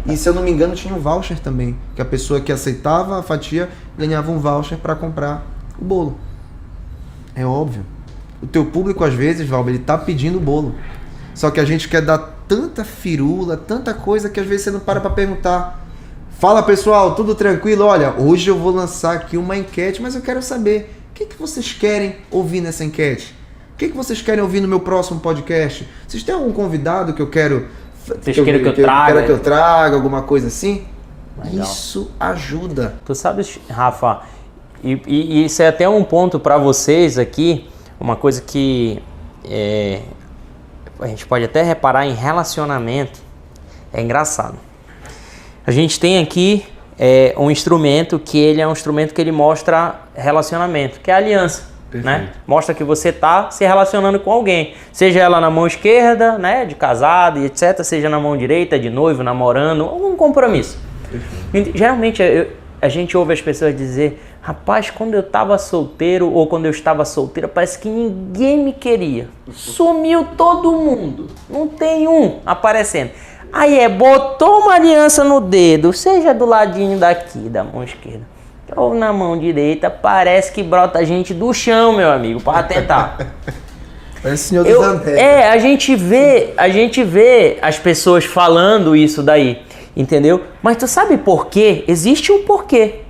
E se eu não me engano tinha um voucher também, que a pessoa que aceitava a fatia ganhava um voucher para comprar o bolo. É óbvio. O teu público às vezes, Valber, ele tá pedindo o bolo. Só que a gente quer dar tanta firula, tanta coisa que às vezes você não para perguntar. Fala pessoal, tudo tranquilo? Olha, hoje eu vou lançar aqui uma enquete, mas eu quero saber o que vocês querem ouvir nessa enquete? O que vocês querem ouvir no meu próximo podcast? Vocês têm algum convidado que eu quero... Vocês querem que eu traga? Quero que eu traga, alguma coisa assim? Legal. Isso ajuda. Tu sabes, Rafa, e isso é até um ponto para vocês aqui, uma coisa que a gente pode até reparar em relacionamento. É engraçado. A gente tem aqui um instrumento que ele é um instrumento que ele mostra relacionamento, que é a aliança, né? Mostra que você está se relacionando com alguém, seja ela na mão esquerda, né, de casado e etc, seja na mão direita, de noivo, namorando, algum compromisso. Geralmente a gente ouve as pessoas dizer, rapaz, quando eu estava solteiro ou quando eu estava solteira, parece que ninguém me queria. Sumiu todo mundo, não tem um aparecendo. Aí botou uma aliança no dedo, seja do ladinho daqui, da mão esquerda, ou na mão direita, parece que brota gente do chão, meu amigo, para tentar. Parece o Senhor dos Anéis. A gente vê as pessoas falando isso daí, entendeu? Mas tu sabe por quê? Existe um porquê.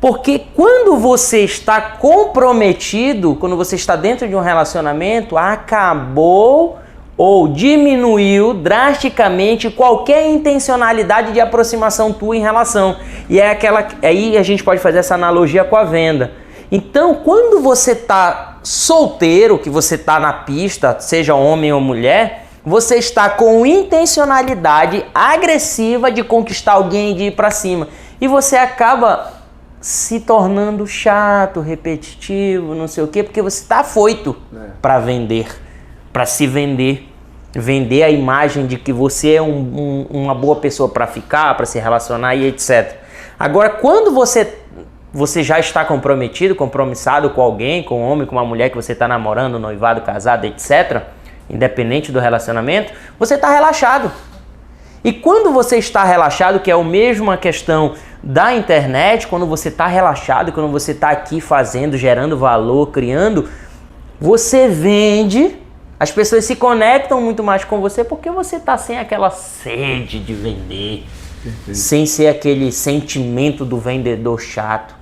Porque quando você está comprometido, quando você está dentro de um relacionamento, acabou ou diminuiu drasticamente qualquer intencionalidade de aproximação tua em relação. E aí a gente pode fazer essa analogia com a venda. Então, quando você está solteiro, que você está na pista, seja homem ou mulher, você está com intencionalidade agressiva de conquistar alguém, de ir para cima. E você acaba se tornando chato, repetitivo, não sei o quê, porque você está afoito para vender, para se vender. Vender a imagem de que você é uma boa pessoa para ficar, para se relacionar e etc. Agora, quando você já está compromissado com alguém, com um homem, com uma mulher que você está namorando, noivado, casado, etc., independente do relacionamento, você está relaxado. E quando você está relaxado, que é a mesma questão da internet, quando você está relaxado, quando você está aqui fazendo, gerando valor, criando, você vende, as pessoas se conectam muito mais com você porque você está sem aquela sede de vender, sem ser aquele sentimento do vendedor chato.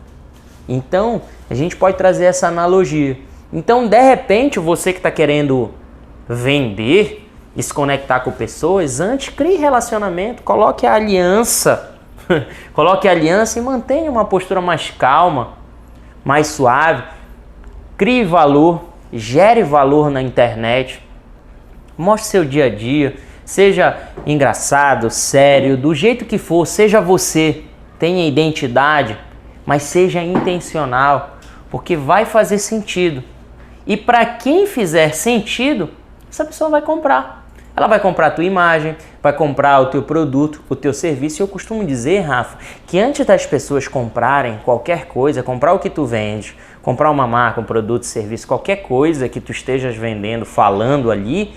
Então, a gente pode trazer essa analogia. Então, de repente, você que está querendo vender e se conectar com pessoas, antes crie relacionamento, coloque a aliança, e mantenha uma postura mais calma, mais suave, crie valor, gere valor na internet, mostre seu dia a dia, seja engraçado, sério, do jeito que for, seja você, tenha identidade, mas seja intencional, porque vai fazer sentido. E para quem fizer sentido, essa pessoa vai comprar. Ela vai comprar a tua imagem, vai comprar o teu produto, o teu serviço. E eu costumo dizer, Rafa, que antes das pessoas comprarem qualquer coisa, comprar o que tu vende, comprar uma marca, um produto, serviço, qualquer coisa que tu estejas vendendo, falando ali,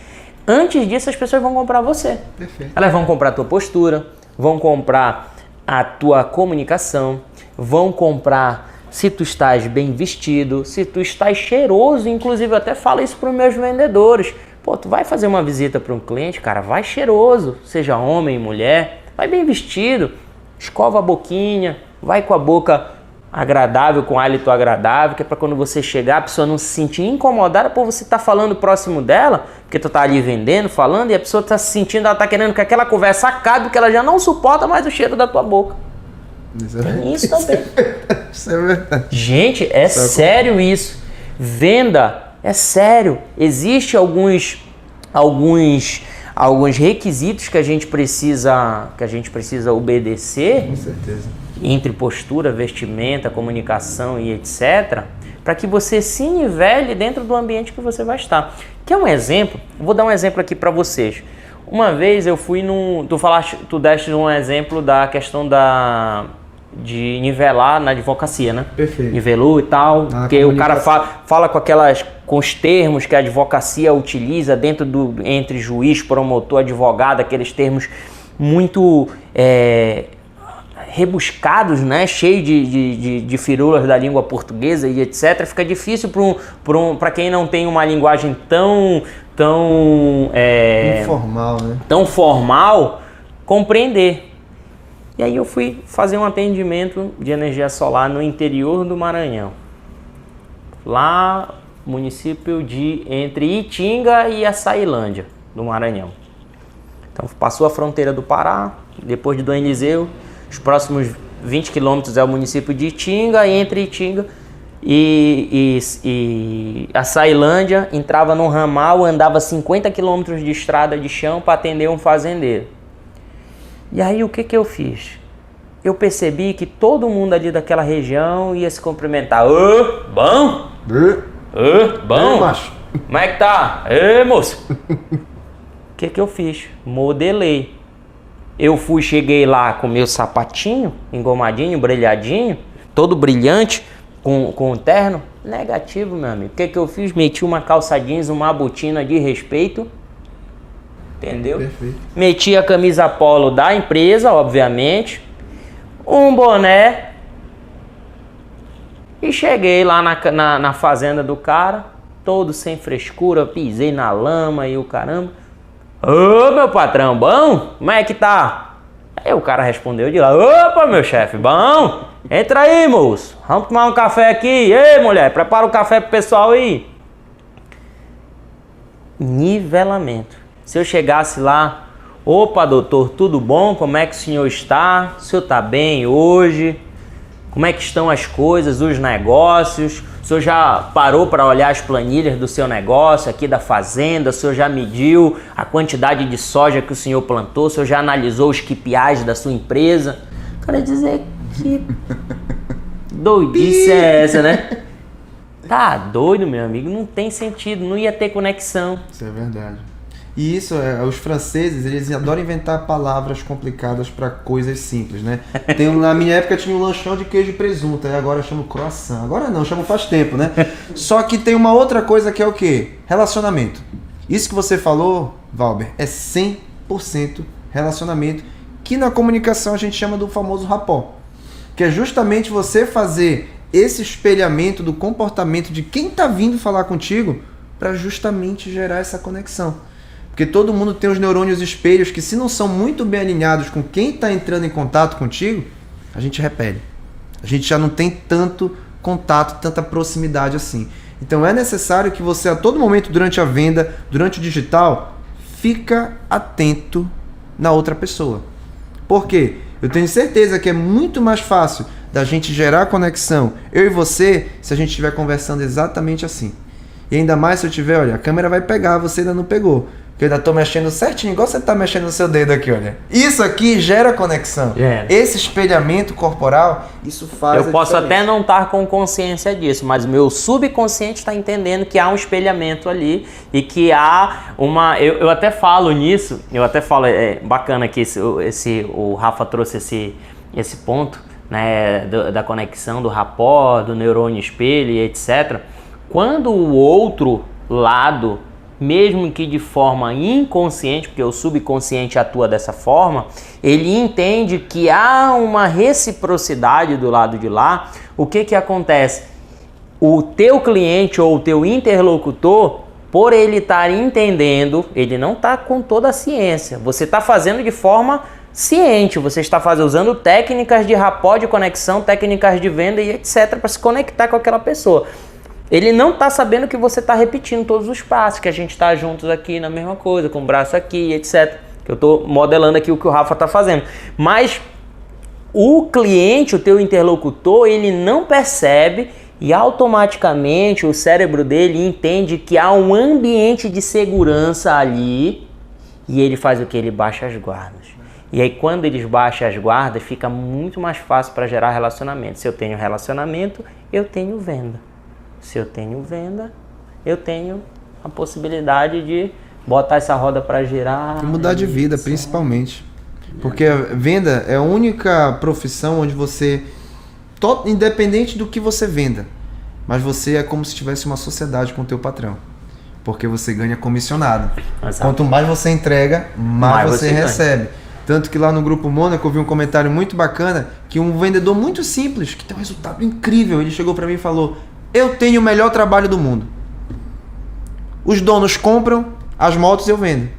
antes disso as pessoas vão comprar você. Perfeito. Elas vão comprar a tua postura, vão comprar a tua comunicação, vão comprar se tu estás bem vestido, se tu estás cheiroso. Inclusive eu até falo isso para os meus vendedores. Pô, tu vai fazer uma visita para um cliente, cara, vai cheiroso, seja homem, mulher, vai bem vestido, escova a boquinha, vai com a boca agradável, com hálito agradável, que é para quando você chegar, a pessoa não se sentir incomodada por você estar falando próximo dela, porque tu tá ali vendendo, falando, e a pessoa tá se sentindo, ela tá querendo que aquela conversa acabe, porque ela já não suporta mais o cheiro da tua boca. Tem isso também. Isso é verdade. Gente, é sério isso. Venda é sério. Existem alguns requisitos que a gente precisa obedecer. Com certeza. Entre postura, vestimenta, comunicação e etc, para que você se nivele dentro do ambiente que você vai estar. Quer um exemplo? Vou dar um exemplo aqui para vocês. Uma vez eu fui tu deste um exemplo da questão de nivelar na advocacia, né? Perfeito. Nivelou e tal, porque o cara fala com os termos que a advocacia utiliza entre juiz, promotor, advogado, aqueles termos muito rebuscados, né? Cheio de firulas da língua portuguesa e etc. Fica difícil para quem não tem uma linguagem tão informal, né? Tão formal compreender. E aí eu fui fazer um atendimento de energia solar no interior do Maranhão. Lá, município de entre Itinga e Açailândia, do Maranhão. Então passou a fronteira do Pará, depois de Dom Eliseu, os próximos 20 quilômetros é o município de Itinga, e entre Itinga e Açailândia entrava num ramal, andava 50 quilômetros de estrada de chão para atender um fazendeiro. E aí o que eu fiz? Eu percebi que todo mundo ali daquela região ia se cumprimentar. Ô, bom? Ô, bom? Macho. Como é que tá? Ê, moço. O que eu fiz? Modelei. Eu cheguei lá com meu sapatinho, engomadinho, brilhadinho, todo brilhante, com o terno. Negativo, meu amigo. O que eu fiz? Meti uma calça jeans, uma botina de respeito. Entendeu? Perfeito. Meti a camisa polo da empresa, obviamente. Um boné. E cheguei lá na fazenda do cara, todo sem frescura, pisei na lama e o caramba. Ô, meu patrão, bom? Como é que tá? Aí o cara respondeu de lá. Opa, meu chefe, bom? Entra aí, moço. Vamos tomar um café aqui. Ei, mulher, prepara o café pro pessoal aí. Nivelamento. Se eu chegasse lá, opa, doutor, tudo bom? Como é que o senhor está? O senhor tá bem hoje? Como é que estão as coisas, os negócios? O senhor já parou para olhar as planilhas do seu negócio aqui da fazenda? O senhor já mediu a quantidade de soja que o senhor plantou? O senhor já analisou os KPIs da sua empresa? O cara dizer que doidice é essa, né? Tá doido, meu amigo, não tem sentido, não ia ter conexão. Isso é verdade. E isso, os franceses, eles adoram inventar palavras complicadas para coisas simples, né? Na minha época tinha um lanchão de queijo e presunto, aí agora eu chamo croissant. Agora não, eu chamo faz tempo, né? Só que tem uma outra coisa que é o quê? Relacionamento. Isso que você falou, Valber, é 100% relacionamento, que na comunicação a gente chama do famoso rapport. Que é justamente você fazer esse espelhamento do comportamento de quem está vindo falar contigo para justamente gerar essa conexão. Porque todo mundo tem os neurônios espelhos que, se não são muito bem alinhados com quem está entrando em contato contigo, a gente repele. A gente já não tem tanto contato, tanta proximidade assim. Então é necessário que você, a todo momento durante a venda, durante o digital, fica atento na outra pessoa. Por quê? Eu tenho certeza que é muito mais fácil da gente gerar conexão, eu e você, se a gente estiver conversando exatamente assim. E ainda mais se eu tiver, olha, a câmera vai pegar, você ainda não pegou. Que eu ainda tô mexendo certinho, igual você tá mexendo no seu dedo aqui, olha. Isso aqui gera conexão. Esse espelhamento corporal, isso faz Eu posso até não estar com consciência disso, mas o meu subconsciente está entendendo que há um espelhamento ali e que há uma... Eu até falo nisso, é bacana que o Rafa trouxe esse ponto, né, da conexão, do rapport, do neurônio espelho e etc. Quando o outro lado, mesmo que de forma inconsciente, porque o subconsciente atua dessa forma, ele entende que há uma reciprocidade do lado de lá. O que acontece? O teu cliente ou o teu interlocutor, por ele estar entendendo, ele não está com toda a ciência. Você está fazendo de forma ciente, você está usando técnicas de rapport, de conexão, técnicas de venda e etc. para se conectar com aquela pessoa. Ele não está sabendo que você está repetindo todos os passos, que a gente está juntos aqui na mesma coisa, com o braço aqui, etc. Que eu estou modelando aqui o que o Rafa está fazendo. Mas o cliente, o teu interlocutor, ele não percebe e automaticamente o cérebro dele entende que há um ambiente de segurança ali e ele faz o que? Ele baixa as guardas. E aí quando eles baixam as guardas, fica muito mais fácil para gerar relacionamento. Se eu tenho relacionamento, eu tenho venda. Se eu tenho venda, eu tenho a possibilidade de botar essa roda para girar. E mudar de vida, principalmente. Porque a venda é a única profissão onde você, independente do que você venda, mas você é como se tivesse uma sociedade com o teu patrão. Porque você ganha comissionado. Exato. Quanto mais você entrega, mais você recebe. Tanto que lá no Grupo Mônaco eu vi um comentário muito bacana que um vendedor muito simples, que tem um resultado incrível, ele chegou para mim e falou: eu tenho o melhor trabalho do mundo. Os donos compram, as motos eu vendo.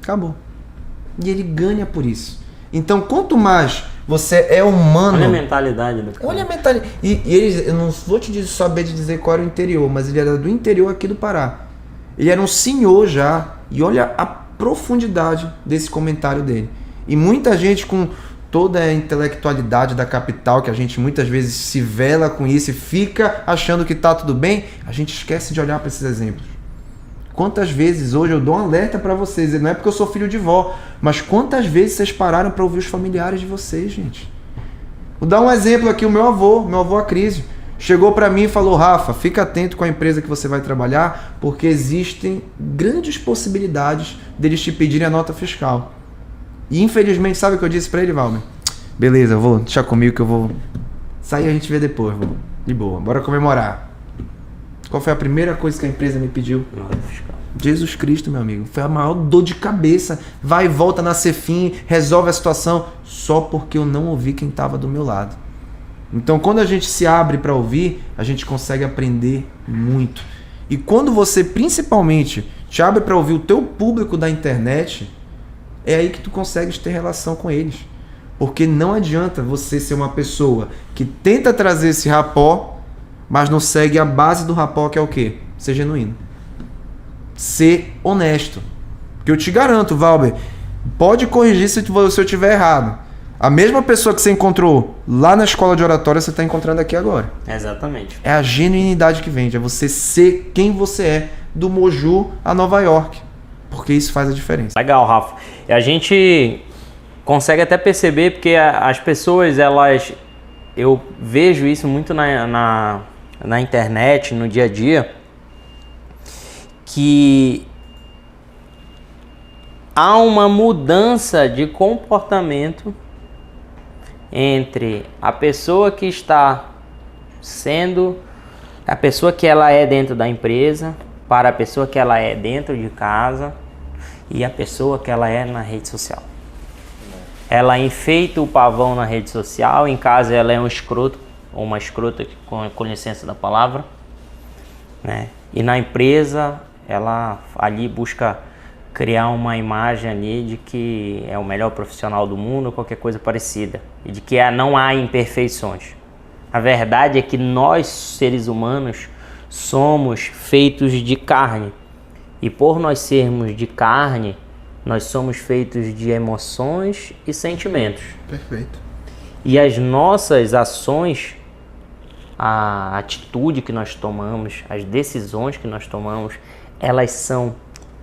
Acabou. E ele ganha por isso. Então, quanto mais você é humano... Olha a mentalidade do cara. Olha a mentalidade. E eles, eu não vou saber te dizer qual era o interior, mas ele era do interior aqui do Pará. Ele era um senhor já. E olha a profundidade desse comentário dele. E muita gente com toda a intelectualidade da capital, que a gente muitas vezes se vela com isso e fica achando que tá tudo bem, a gente esquece de olhar para esses exemplos. Quantas vezes hoje eu dou um alerta para vocês, não é porque eu sou filho de vó, mas quantas vezes vocês pararam para ouvir os familiares de vocês, gente? Vou dar um exemplo aqui, o meu avô Acrísio, chegou para mim e falou: Rafa, fica atento com a empresa que você vai trabalhar, porque existem grandes possibilidades deles te pedirem a nota fiscal. E infelizmente, sabe o que eu disse para ele, Valmer? Beleza, vou deixar comigo que eu vou sair, a gente vê depois, vou. De boa, bora comemorar. Qual foi a primeira coisa que a empresa me pediu? Nota fiscal. Jesus Cristo, meu amigo. Foi a maior dor de cabeça. Vai e volta na Cefim, resolve a situação, só porque eu não ouvi quem estava do meu lado. Então, quando a gente se abre para ouvir, a gente consegue aprender muito. E quando você, principalmente, te abre para ouvir o teu público da internet, é aí que tu consegues ter relação com eles. Porque não adianta você ser uma pessoa que tenta trazer esse rapó, mas não segue a base do rapó, que é o quê? Ser genuíno. Ser honesto. Que eu te garanto, Valber, pode corrigir se eu estiver errado. A mesma pessoa que você encontrou lá na escola de oratória, você está encontrando aqui agora. Exatamente. É a genuinidade que vende, é você ser quem você é, do Moju a Nova York. Porque isso faz a diferença. Legal, Rafa. E a gente consegue até perceber, porque as pessoas, elas... Eu vejo isso muito na internet, no dia a dia, que há uma mudança de comportamento entre a pessoa que está sendo, a pessoa que ela é dentro da empresa, para a pessoa que ela é dentro de casa e a pessoa que ela é na rede social. Ela enfeita o pavão na rede social, em casa ela é um escroto, ou uma escrota, com licença da palavra, né? E na empresa ela ali busca criar uma imagem ali de que é o melhor profissional do mundo ou qualquer coisa parecida, e de que não há imperfeições. A verdade é que nós, seres humanos, somos feitos de carne, e por nós sermos de carne, nós somos feitos de emoções e sentimentos. Perfeito. E as nossas ações, a atitude que nós tomamos, as decisões que nós tomamos, elas são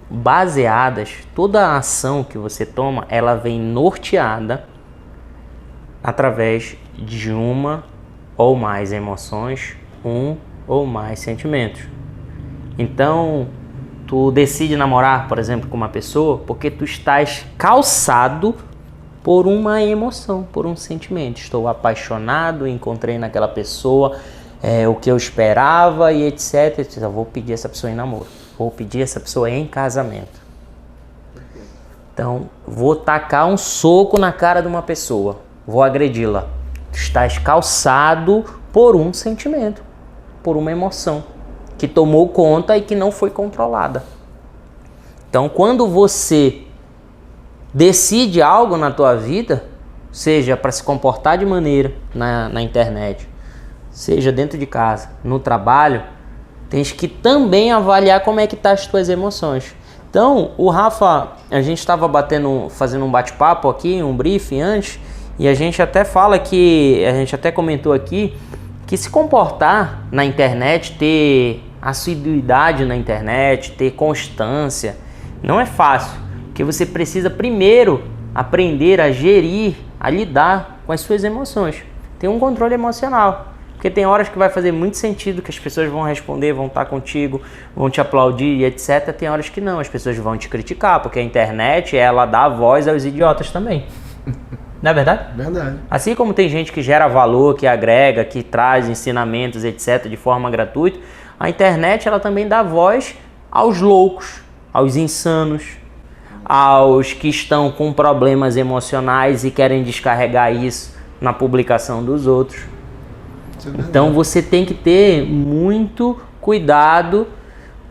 baseadas, toda a ação que você toma, ela vem norteada através de uma ou mais emoções, um ou mais sentimentos. Então, tu decide namorar, por exemplo, com uma pessoa porque tu estás calçado por uma emoção, por um sentimento. Estou apaixonado, encontrei naquela pessoa o que eu esperava e etc. Eu vou pedir essa pessoa em namoro, vou pedir essa pessoa em casamento. Então, vou tacar um soco na cara de uma pessoa, vou agredi-la. Tu estás calçado por um sentimento, por uma emoção que tomou conta e que não foi controlada. Então, quando você decide algo na tua vida, seja para se comportar de maneira na internet, seja dentro de casa, no trabalho, tens que também avaliar como é que tá as tuas emoções. Então, o Rafa, a gente estava fazendo um bate-papo aqui, um briefing antes, e a gente até fala que, a gente até comentou aqui, que se comportar na internet, ter assiduidade na internet, ter constância, não é fácil, porque você precisa primeiro aprender a gerir, a lidar com as suas emoções, ter um controle emocional, porque tem horas que vai fazer muito sentido que as pessoas vão responder, vão estar contigo, vão te aplaudir e etc, tem horas que não, as pessoas vão te criticar, porque a internet, ela dá voz aos idiotas também. Não é verdade? Verdade. Assim como tem gente que gera valor, que agrega, que traz ensinamentos, etc, de forma gratuita, a internet, ela também dá voz aos loucos, aos insanos, aos que estão com problemas emocionais e querem descarregar isso na publicação dos outros. Então você tem que ter muito cuidado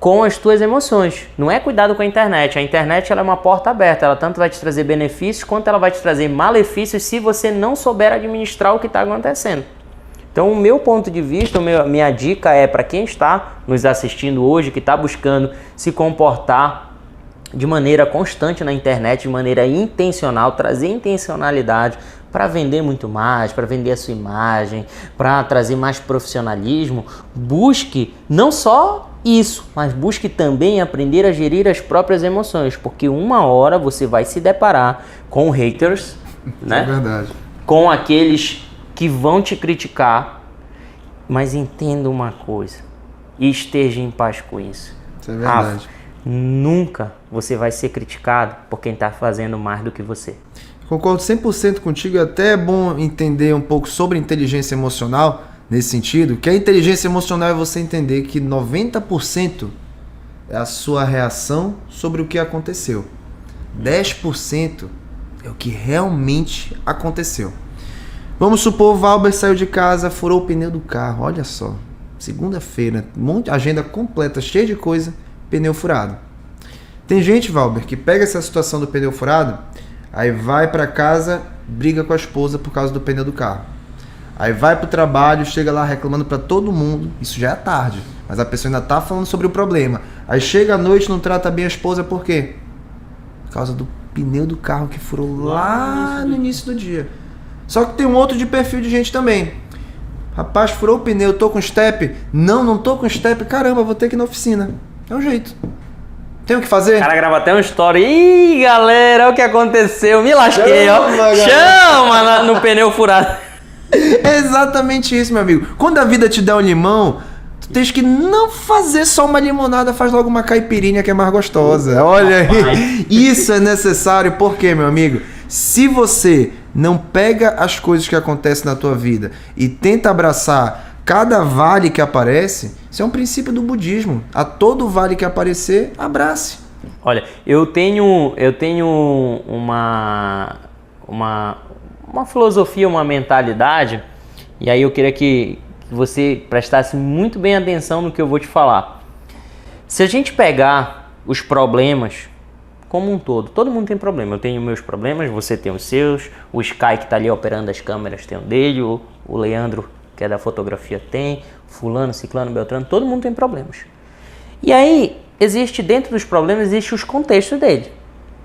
com as tuas emoções. Não é cuidado com a internet. A internet ela é uma porta aberta. Ela tanto vai te trazer benefícios quanto ela vai te trazer malefícios se você não souber administrar o que está acontecendo. Então, o meu ponto de vista, minha dica é para quem está nos assistindo hoje, que está buscando se comportar de maneira constante na internet, de maneira intencional, trazer intencionalidade para vender muito mais, para vender a sua imagem, para trazer mais profissionalismo, busque não só isso, mas busque também aprender a gerir as próprias emoções, porque uma hora você vai se deparar com haters, né? É verdade. Com aqueles que vão te criticar, mas entenda uma coisa e esteja em paz com isso. Isso é verdade. Nunca você vai ser criticado por quem está fazendo mais do que você. Concordo 100% contigo. Até é bom entender um pouco sobre inteligência emocional, nesse sentido, que a inteligência emocional é você entender que 90% é a sua reação sobre o que aconteceu. 10% é o que realmente aconteceu. Vamos supor, o Valber saiu de casa, furou o pneu do carro. Olha só, segunda-feira, agenda completa, cheia de coisa, pneu furado. Tem gente, Valber, que pega essa situação do pneu furado, aí vai para casa, briga com a esposa por causa do pneu do carro. Aí vai pro trabalho, chega lá reclamando para todo mundo. Isso já é tarde, mas a pessoa ainda tá falando sobre o problema. Aí chega à noite, não trata bem a esposa, por quê? Por causa do pneu do carro que furou lá no início do dia. Só que tem um outro de perfil de gente também. Rapaz, furou o pneu, tô com step? Não tô com step. Caramba, vou ter que ir na oficina. É um jeito. Tem o que fazer? O cara grava até uma história. Ih, galera, olha o que aconteceu. Me lasquei, Chama no pneu furado. É exatamente isso, meu amigo. Quando a vida te dá um limão, tu tens que não fazer só uma limonada, faz logo uma caipirinha que é mais gostosa. Olha aí. Isso é necessário. Por quê, meu amigo? Se você não pega as coisas que acontecem na tua vida e tenta abraçar cada vale que aparece, isso é um princípio do budismo. A todo vale que aparecer, abrace. Olha, eu tenho uma filosofia, uma mentalidade, e aí eu queria que você prestasse muito bem atenção no que eu vou te falar. Se a gente pegar os problemas como um todo mundo tem problema. Eu tenho meus problemas, você tem os seus, o Sky que está ali operando as câmeras tem o dele, o Leandro, que é da fotografia, tem, fulano, ciclano, beltrano, todo mundo tem problemas. E aí, dentro dos problemas, existem os contextos dele.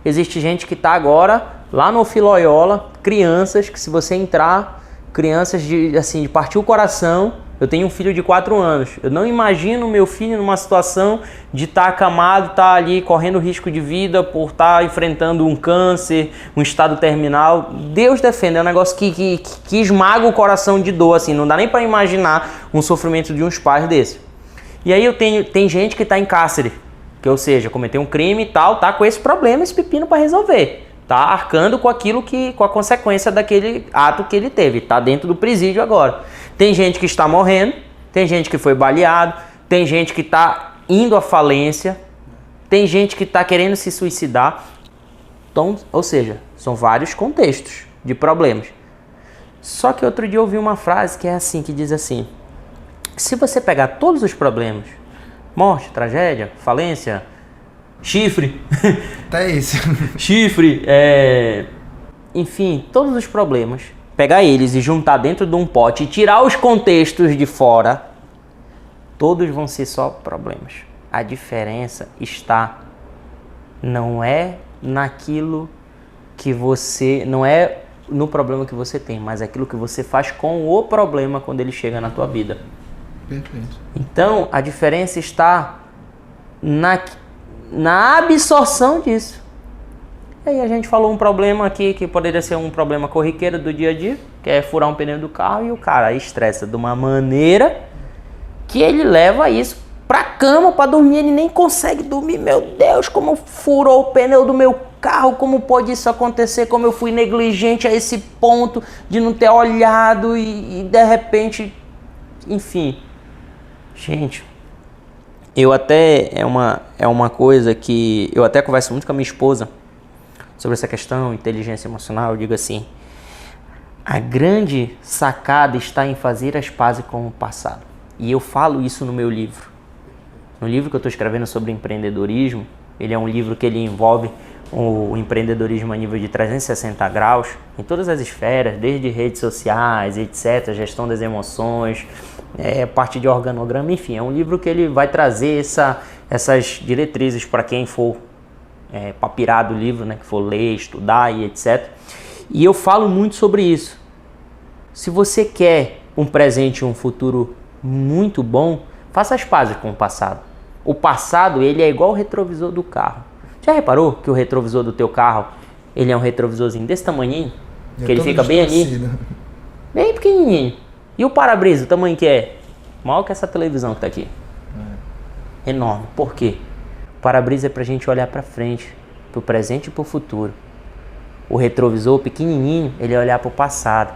Existe gente que está agora lá no Filoiola, crianças que se você entrar, crianças de partir o coração. Eu tenho um filho de 4 anos. Eu não imagino meu filho numa situação de estar acamado, estar ali correndo risco de vida por estar enfrentando um câncer, um estado terminal. Deus defenda, é um negócio que esmaga o coração de dor, assim. Não dá nem para imaginar um sofrimento de uns pais desse. E aí tem gente que está em cárcere, que ou seja, cometeu um crime e tal, tá com esse problema, esse pepino para resolver. Tá arcando com com a consequência daquele ato que ele teve. Tá dentro do presídio agora. Tem gente que está morrendo, tem gente que foi baleado, tem gente que está indo à falência, tem gente que está querendo se suicidar. Então, ou seja, são vários contextos de problemas. Só que outro dia eu ouvi uma frase que é assim, que diz assim: se você pegar todos os problemas, morte, tragédia, falência, chifre, Até isso. chifre, enfim, todos os problemas, pegar eles e juntar dentro de um pote e tirar os contextos de fora, todos vão ser só problemas. A diferença não é naquilo que você, não é no problema que você tem, mas aquilo que você faz com o problema quando ele chega na tua vida. Perfeito. Então, a diferença está na absorção disso. E aí a gente falou um problema aqui que poderia ser um problema corriqueiro do dia a dia, que é furar um pneu do carro, e o cara estressa de uma maneira que ele leva isso pra cama pra dormir, ele nem consegue dormir. Meu Deus, como furou o pneu do meu carro, como pode isso acontecer, como eu fui negligente a esse ponto de não ter olhado e de repente, enfim. Gente, eu até, é uma coisa que eu até converso muito com a minha esposa sobre essa questão, inteligência emocional. Eu digo assim: a grande sacada está em fazer as pazes com o passado. E eu falo isso no meu livro. No livro que eu estou escrevendo sobre empreendedorismo, ele é um livro que ele envolve o empreendedorismo a nível de 360 graus, em todas as esferas, desde redes sociais, etc., gestão das emoções, parte de organograma, enfim, é um livro que ele vai trazer essas diretrizes para quem for papirar do livro, né, que for ler, estudar e etc. E eu falo muito sobre isso. Se você quer um presente e um futuro muito bom, faça as pazes com o passado. O passado, ele é igual o retrovisor do carro. Já reparou que o retrovisor do teu carro, ele é um retrovisorzinho desse tamanhinho? Que ele fica bem ali, bem pequenininho. E o para-brisa, o tamanho que é? Maior que essa televisão que tá aqui. Enorme. Por quê? O para-brisa é pra gente olhar pra frente, pro presente e pro futuro. O retrovisor pequenininho, ele é olhar pro passado.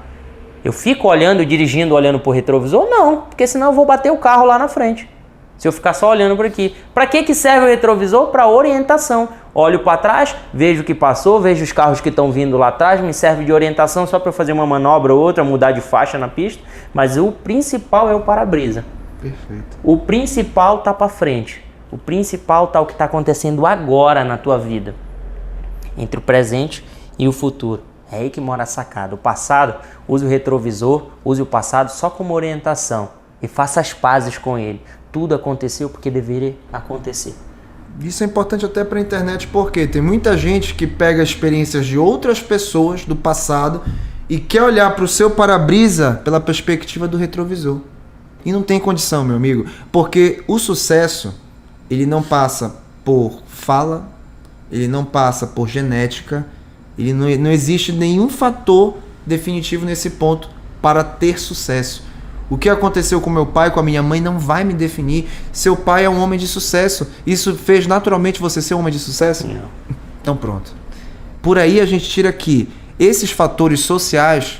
Eu fico olhando, dirigindo, olhando pro retrovisor? Não, porque senão eu vou bater o carro lá na frente. Se eu ficar só olhando por aqui. Para que serve o retrovisor? Para orientação. Olho para trás, vejo o que passou, vejo os carros que estão vindo lá atrás, me serve de orientação só para fazer uma manobra ou outra, mudar de faixa na pista. Mas o principal é o para-brisa. Perfeito. O principal tá para frente. O principal tá o que está acontecendo agora na tua vida. Entre o presente e o futuro. É aí que mora a sacada. O passado, use o retrovisor, use o passado só como orientação. E faça as pazes com ele. Tudo aconteceu porque deveria acontecer. Isso é importante até para a internet, porque tem muita gente que pega experiências de outras pessoas do passado e quer olhar para o seu para-brisa pela perspectiva do retrovisor. E não tem condição, meu amigo, porque o sucesso, ele não passa por fala, ele não passa por genética, ele não existe nenhum fator definitivo nesse ponto para ter sucesso. O que aconteceu com meu pai, com a minha mãe, não vai me definir. Seu pai é um homem de sucesso. Isso fez naturalmente você ser um homem de sucesso? Não. Então pronto. Por aí a gente tira que esses fatores sociais,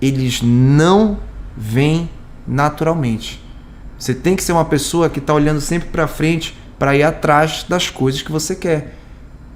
eles não vêm naturalmente. Você tem que ser uma pessoa que está olhando sempre para frente para ir atrás das coisas que você quer.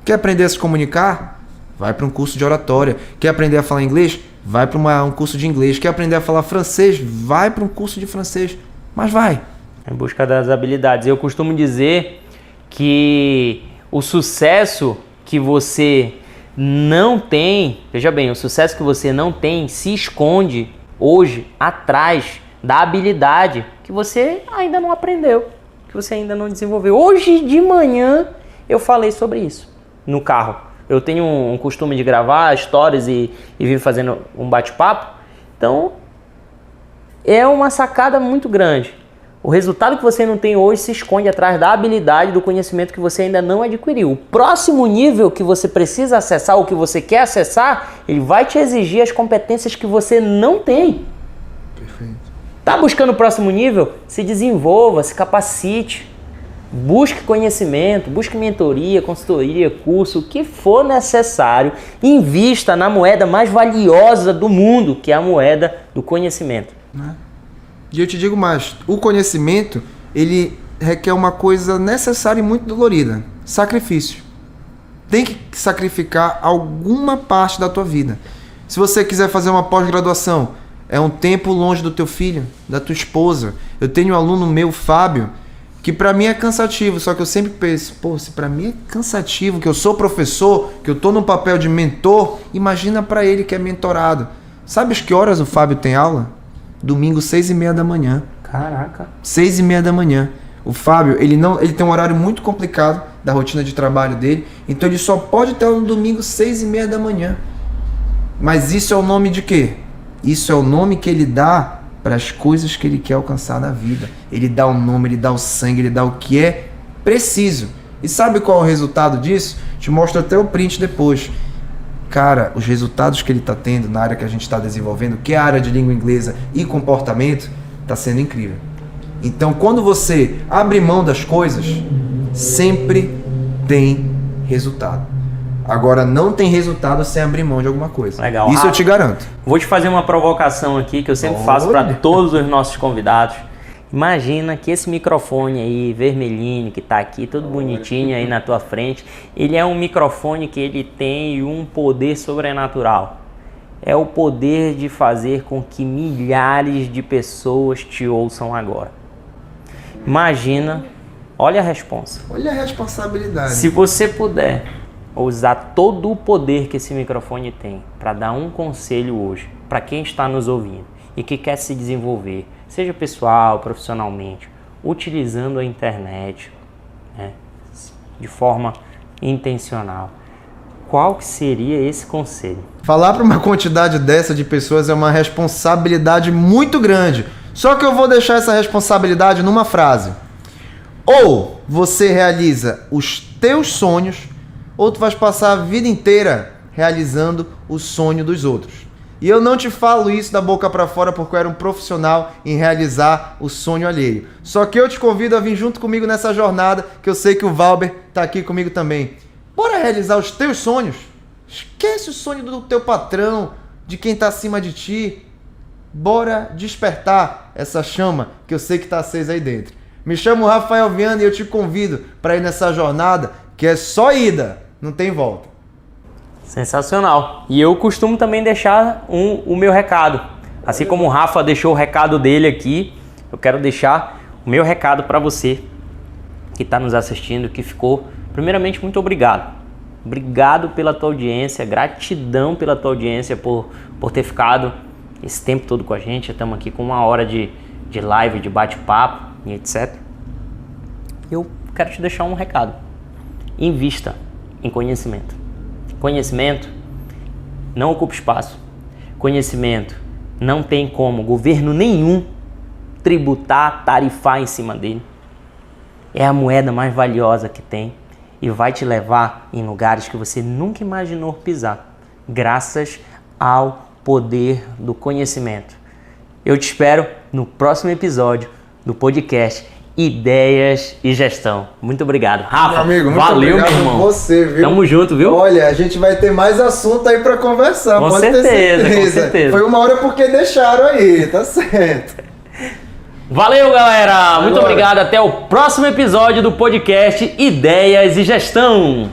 Quer aprender a se comunicar? Vai para um curso de oratória. Quer aprender a falar inglês? Vai para um curso de inglês. Quer aprender a falar francês? Vai para um curso de francês. Mas vai. Em busca das habilidades. Eu costumo dizer que o sucesso que você não tem, veja bem, o sucesso que você não tem se esconde hoje atrás da habilidade que você ainda não aprendeu, que você ainda não desenvolveu. Hoje de manhã eu falei sobre isso no carro. Eu tenho um costume de gravar stories e vir fazendo um bate-papo. Então, é uma sacada muito grande. O resultado que você não tem hoje se esconde atrás da habilidade, do conhecimento que você ainda não adquiriu. O próximo nível que você precisa acessar, ou que você quer acessar, ele vai te exigir as competências que você não tem. Perfeito. Tá buscando o próximo nível? Se desenvolva, se capacite. Busque conhecimento, busque mentoria, consultoria, curso, o que for necessário. Invista na moeda mais valiosa do mundo, que é a moeda do conhecimento. E eu te digo mais, o conhecimento, ele requer uma coisa necessária e muito dolorida: sacrifício. Tem que sacrificar alguma parte da tua vida. Se você quiser fazer uma pós-graduação, é um tempo longe do teu filho, da tua esposa. Eu tenho um aluno meu, Fábio, que pra mim é cansativo, só que eu sempre penso, se pra mim é cansativo, que eu sou professor, que eu tô no papel de mentor, imagina pra ele que é mentorado. Sabes que horas o Fábio tem aula? Domingo, 6h30 da manhã. Caraca. 6h30 da manhã. O Fábio, ele tem um horário muito complicado da rotina de trabalho dele, então ele só pode ter aula no domingo, 6h30 da manhã. Mas isso é o nome de quê? Isso é o nome que ele dá para as coisas que ele quer alcançar na vida. Ele dá o nome, ele dá o sangue, ele dá o que é preciso. E sabe qual é o resultado disso? Te mostro até o print depois. Cara, os resultados que ele está tendo na área que a gente está desenvolvendo, que é a área de língua inglesa e comportamento, está sendo incrível. Então, quando você abre mão das coisas, sempre tem resultado. Agora, não tem resultado sem abrir mão de alguma coisa. Legal. Isso eu te garanto. Vou te fazer uma provocação aqui que eu sempre faço para todos os nossos convidados. Imagina que esse microfone aí, vermelhinho, que tá aqui, todo bonitinho aí na tua frente, ele é um microfone que ele tem um poder sobrenatural. É o poder de fazer com que milhares de pessoas te ouçam agora. Imagina Olha a responsa. Olha a responsabilidade. Se você puder usar todo o poder que esse microfone tem para dar um conselho hoje para quem está nos ouvindo e que quer se desenvolver, seja pessoal, profissionalmente, utilizando a internet, né, de forma intencional, qual que seria esse conselho? Falar para uma quantidade dessa de pessoas é uma responsabilidade muito grande. Só que eu vou deixar essa responsabilidade numa frase. Ou você realiza os teus sonhos, ou tu vais passar a vida inteira realizando o sonho dos outros. E eu não te falo isso da boca para fora porque eu era um profissional em realizar o sonho alheio. Só que eu te convido a vir junto comigo nessa jornada, que eu sei que o Valber tá aqui comigo também. Bora realizar os teus sonhos. Esquece o sonho do teu patrão, de quem tá acima de ti. Bora despertar essa chama que eu sei que tá acesa aí dentro. Me chamo Rafael Viana e eu te convido para ir nessa jornada que é só ida, não tem volta. Sensacional. E eu costumo também deixar o meu recado. Assim como o Rafa deixou o recado dele aqui, eu quero deixar o meu recado para você que está nos assistindo, que ficou. Primeiramente, muito obrigado. Obrigado pela tua audiência, gratidão pela tua audiência por ter ficado esse tempo todo com a gente. Estamos aqui com 1 hora de live, de bate-papo e etc. Eu quero te deixar um recado. Invista em conhecimento. Conhecimento não ocupa espaço. Conhecimento não tem como governo nenhum tributar, tarifar em cima dele. É a moeda mais valiosa que tem e vai te levar em lugares que você nunca imaginou pisar, graças ao poder do conhecimento. Eu te espero no próximo episódio do podcast Ideias e Gestão. Muito obrigado. Rafa, meu amigo, muito valeu, obrigado meu irmão. Você, viu? Tamo junto, viu? Olha, a gente vai ter mais assunto aí pra conversar. Com pode certeza, ter certeza. com certeza. Foi 1 hora porque deixaram aí, tá certo. Valeu, galera. Muito Agora. obrigado. Até o próximo episódio do podcast Ideias e Gestão.